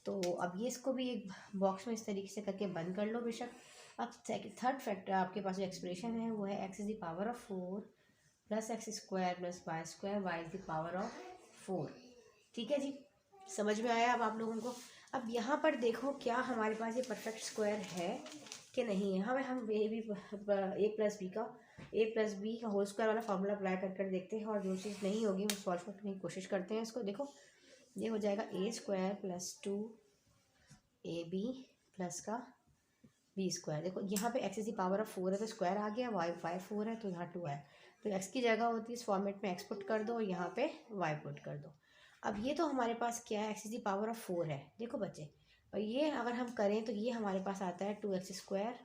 तो अब ये इसको भी एक बॉक्स में इस तरीके से करके बंद कर लो बेशक। अब थर्ड फैक्टर आपके पास जो एक्सप्रेशन है वो है x⁴ + x² + y² y⁴। ठीक है जी। समझ में आया अब आप लोगों को। अब यहाँ पर देखो क्या हमारे पास ये परफेक्ट स्क्वायर है कि नहीं है। हमें हम a+b का होल स्क्वायर वाला फार्मूला अप्लाई कर देखते हैं, और जो चीज़ नहीं होगी वो सॉल्व करने की कोशिश करते हैं। इसको देखो, ये हो जाएगा a² + 2ab + का बी स्क्वायर। देखो यहाँ पे x is the power of 4 है तो स्क्वायर आ गया, वाई 4 है तो यहाँ 2 है, तो एक्स की जगह होती है इस फॉर्मेट में एक्स पुट कर दो और यहाँ पे वाई पुट कर दो। अब ये तो हमारे पास क्या है, x is the power of 4 है देखो बच्चे, और ये अगर हम करें तो ये हमारे पास आता है 2x स्क्वायर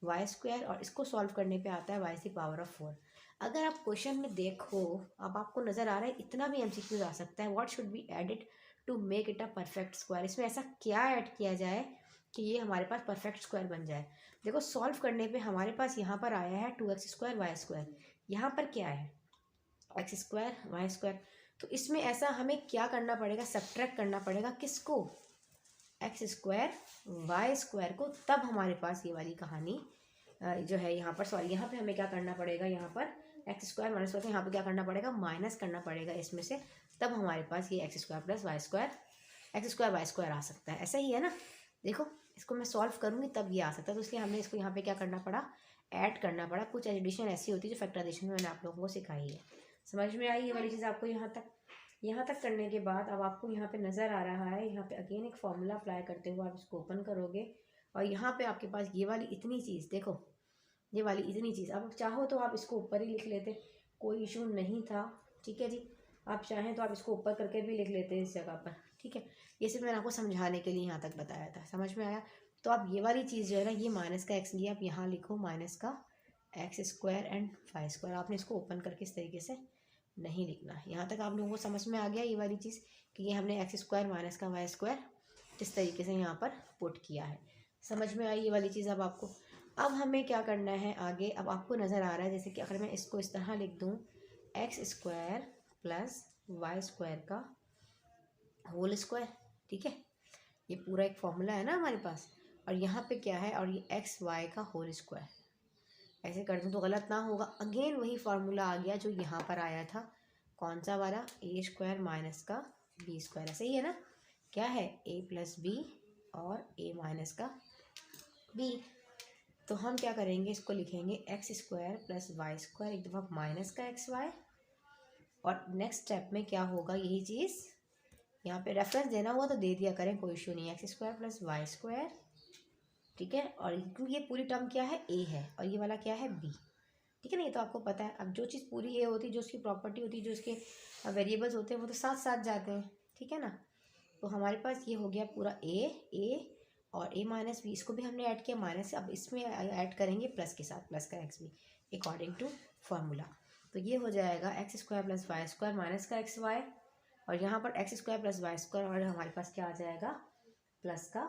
वाई स्क्वायर, और इसको सॉल्व करने पे आता है Y is the power of 4। अगर आप क्वेश्चन में देखो, अब आपको नज़र आ रहा है इतना भी एमसीक्यूज आ सकता है, what should be added to make it a perfect square, इसमें ऐसा क्या ऐड किया जाए कि ये हमारे पास परफेक्ट स्क्वायर बन जाए। देखो सॉल्व करने पे हमारे पास यहाँ पर आया है 2x स्क्वायर वाई स्क्वायर, यहाँ पर क्या है एक्स स्क्वायर वाई स्क्वायर, तो इसमें ऐसा हमें क्या करना पड़ेगा, सब्ट्रैक्ट करना पड़ेगा किसको, एक्स स्क्वायर वाई स्क्वायर को, तब हमारे पास ये वाली कहानी जो है यहाँ पर, सॉरी यहाँ पे हमें क्या करना पड़ेगा, यहाँ पर एक्स स्क्वायर माइनस स्क्वायर, यहाँ पे क्या करना पड़ेगा, माइनस करना पड़ेगा इसमें से, तब हमारे पास ये x square plus Y square, x square y square आ सकता है। ऐसा ही है ना, देखो इसको मैं सॉल्व करूँगी तब ये आ सकता है, तो इसलिए हमने इसको यहाँ पे क्या करना पड़ा, ऐड करना पड़ा। कुछ एडिशन ऐसी होती है जो फैक्टराइजेशन में मैंने आप लोगों को सिखाई है। समझ में आई ये वाली चीज़ आपको? यहाँ तक करने के बाद अब आपको यहाँ पे नज़र आ रहा है, यहाँ पे अगेन एक फॉर्मूला अप्लाई करते हुए आप इसको ओपन करोगे और यहाँ पे आपके पास ये वाली इतनी चीज़, देखो ये वाली इतनी चीज़, अब चाहो तो आप इसको ऊपर ही लिख लेते, कोई इशू नहीं था, ठीक है जी। आप चाहें तो आप इसको ऊपर करके भी लिख लेते इस जगह पर, ठीक है। ये सिर्फ मैंने आपको समझाने के लिए यहाँ तक बताया था, समझ में आया? तो आप ये वाली चीज़ जो है ना, ये माइनस का एक्स लिया, आप यहाँ लिखो माइनस का X square and Y square, आपने इसको ओपन करके इस तरीके से नहीं लिखना। यहाँ तक आप लोगों को समझ में आ गया ये वाली चीज़ कि ये हमने एक्स स्क्वायर माइनस का वाई स्क्वायर इस तरीके से यहाँ पर पुट किया है। समझ में आई ये वाली चीज़ अब आपको? अब हमें क्या करना है आगे, अब आपको नज़र आ रहा है जैसे कि अगर मैं इसको इस तरह लिख दूँ, X square plus Y square का होल स्क्वायर, ठीक है, ये पूरा एक फॉर्मूला है ना हमारे पास, और यहाँ पे क्या है, और ये एक्स वाई का होल स्क्वायर, ऐसे कर दूँ तो गलत ना होगा। अगेन वही फार्मूला आ गया जो यहाँ पर आया था, कौन सा वाला, ए स्क्वायर माइनस का बी स्क्वायर, सही है ना, क्या है ए प्लस बी और ए माइनस का बी। तो हम क्या करेंगे, इसको लिखेंगे X square plus Y square, एक दफ़ा माइनस का एक्स वाई, और नेक्स्ट स्टेप में क्या होगा, यही चीज़ यहाँ पे रेफरेंस देना हुआ तो दे दिया करें, कोई इशू नहीं है, X square plus Y square, ठीक है। और क्योंकि ये पूरी टर्म क्या है, ए है, और ये वाला क्या है, बी, ठीक है ना, ये तो आपको पता है। अब जो चीज़ पूरी ए होती है, जो उसकी प्रॉपर्टी होती है, जो उसके वेरिएबल्स होते हैं, वो तो साथ साथ जाते हैं, ठीक है ना। तो हमारे पास ये हो गया पूरा ए और ए माइनस बी, इसको भी हमने ऐड किया माइनस से, अब इसमें ऐड करेंगे प्लस के साथ, प्लस का X B according to formula. तो ये हो जाएगा X square plus Y square minus का एक्स वाई, और यहाँ पर X square plus Y square, और हमारे पास क्या आ जाएगा, प्लस का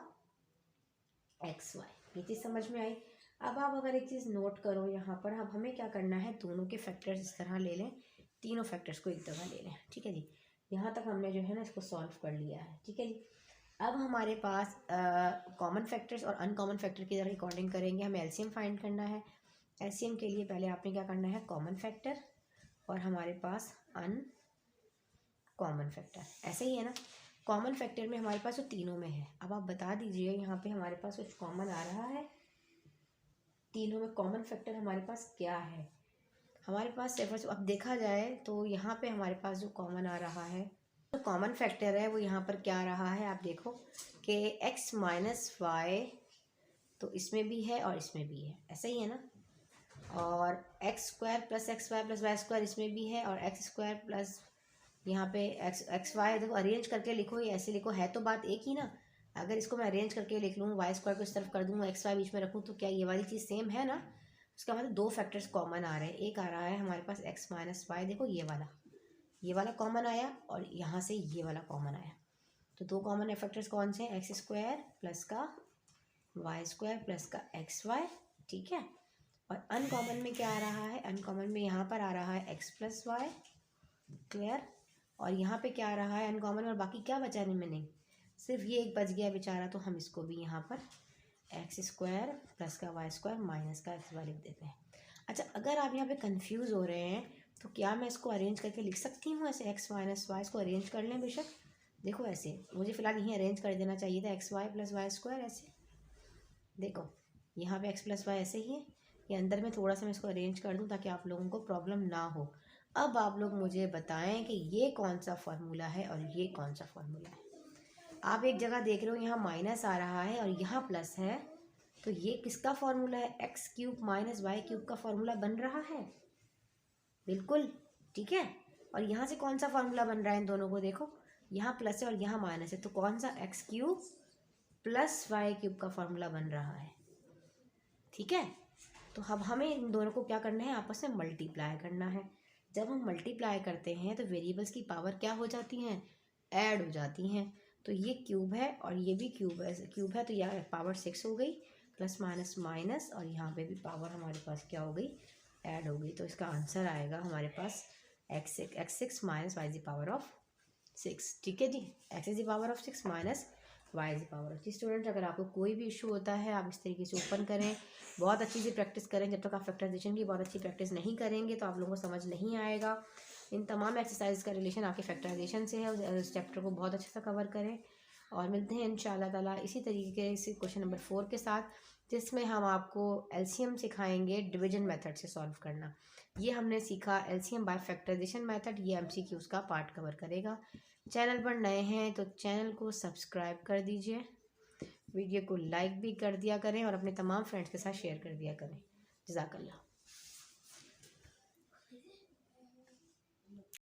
एक्स वाई। ये चीज़ समझ में आई? अब आप अगर एक चीज़ नोट करो यहाँ पर, अब हमें क्या करना है, दोनों के फैक्टर्स इस तरह ले लें, तीनों फैक्टर्स को एक जगह ले लें, ठीक है जी। यहाँ तक हमने जो है ना इसको सॉल्व कर लिया है, ठीक है जी। अब हमारे पास कॉमन फैक्टर्स और अनकॉमन फैक्टर की तरह अकॉर्डिंग करेंगे, हमें एलसीएम फाइंड करना है। एलसीएम के लिए पहले आपने क्या करना है, कॉमन फैक्टर और हमारे पास अनकॉमन फैक्टर, ऐसे ही है ना। कॉमन फैक्टर में हमारे पास जो तीनों में है, अब आप बता दीजिए यहाँ पे हमारे पास कुछ कॉमन आ रहा है, तीनों में कॉमन फैक्टर हमारे पास क्या है। हमारे पास सिर्फ अब देखा जाए तो यहाँ पे हमारे पास जो कॉमन आ रहा है, जो कॉमन फैक्टर है वो यहाँ पर क्या आ रहा है, आप देखो कि x माइनस वाई, तो इसमें भी है और इसमें भी है, ऐसा ही है ना। और X square plus X Y plus Y square इसमें भी है, और एक्स स्क्वायर प्लस यहाँ पे एक्स वाई, देखो अरेंज करके लिखो, ये ऐसे लिखो, है तो बात एक ही ना। अगर इसको मैं अरेंज करके लिख लूँ, वाई स्क्वायर को इस तरफ कर दूँ, एक्स वाई बीच में रखूँ, तो क्या ये वाली चीज़ सेम है ना। उसका मतलब दो फैक्टर्स कॉमन आ रहे हैं, एक आ रहा है हमारे पास एक्स माइनस वाई, देखो ये वाला कॉमन आया, और यहाँ से ये वाला कॉमन आया। तो दो कॉमन फैक्टर्स कौन से हैं, एक्स स्क्वायर प्लस का वाई स्क्वायर प्लस का एक्स वाई, ठीक है। और अनकॉमन में क्या आ रहा है, अनकॉमन में यहाँ पर आ रहा है एक्स प्लस वाई, क्लियर। और यहाँ पे क्या आ रहा है अनकॉमन, और बाकी क्या बचा नहीं, मैंने सिर्फ ये एक बच गया बेचारा, तो हम इसको भी यहाँ पर एक्स स्क्वायर प्लस का वाई स्क्वायर माइनस का एक्स वाई लिख देते हैं। अच्छा, अगर आप यहाँ पे कंफ्यूज हो रहे हैं तो क्या मैं इसको अरेंज करके लिख सकती हूँ ऐसे, एक्स माइनस वाई, इसको अरेंज कर लें बेशक। देखो ऐसे मुझे फ़िलहाल यहीं अरेंज कर देना चाहिए था, X Y plus Y square ऐसे, देखो यहाँ पे एक्स प्लस वाई ऐसे ही है, ये अंदर में थोड़ा सा मैं इसको अरेंज कर दूँ ताकि आप लोगों को प्रॉब्लम ना हो। अब आप लोग मुझे बताएं कि ये कौन सा फार्मूला है और ये कौन सा फार्मूला है। आप एक जगह देख रहे हो यहाँ माइनस आ रहा है और यहाँ प्लस है, तो ये किसका फार्मूला है, X cube minus Y cube का फार्मूला बन रहा है, बिल्कुल ठीक है। और यहाँ से कौन सा फार्मूला बन रहा है इन दोनों को देखो, यहाँ प्लस है और यहाँ माइनस है, तो कौन सा, X cube plus Y cube का फार्मूला बन रहा है, ठीक है। तो अब हमें इन दोनों को क्या करना है, आपस में मल्टीप्लाई करना है। जब हम मल्टीप्लाई करते हैं तो वेरिएबल्स की पावर क्या हो जाती हैं, ऐड हो जाती हैं। तो ये क्यूब है और ये भी क्यूब है तो यहाँ पावर 6 हो गई, प्लस माइनस माइनस, और यहाँ पे भी पावर हमारे पास क्या हो गई, ऐड हो गई। तो इसका आंसर आएगा हमारे पास x six minus y the power of 6, ठीक है जी। X is the power of 6 minus y is the power of. जी स्टूडेंट, अगर आपको कोई भी इशू होता है आप इस तरीके से ओपन करें, बहुत अच्छी से प्रैक्टिस करें। जब तक आप फैक्टराइजेशन की बहुत अच्छी प्रैक्टिस नहीं करेंगे तो आप लोगों को समझ नहीं आएगा। इन तमाम एक्सरसाइज का रिलेशन आपके फैक्टराइजेशन से है, उस चैप्टर को बहुत अच्छे से कवर करें। और मिलते हैं इंशाल्लाह ताला इसी तरीके से क्वेश्चन नंबर 4 के साथ, जिसमें हम आपको एलसीएम सिखाएंगे डिवीजन मेथड से सॉल्व करना। ये हमने सीखा एलसीएम बाय फैक्टराइजेशन मेथड, ये एमसीक्यूज का पार्ट कवर करेगा। चैनल पर नए हैं तो चैनल को सब्सक्राइब कर दीजिए, वीडियो को लाइक भी कर दिया करें और अपने तमाम फ्रेंड्स के साथ शेयर कर दिया करें। जज़ाकल्लाह।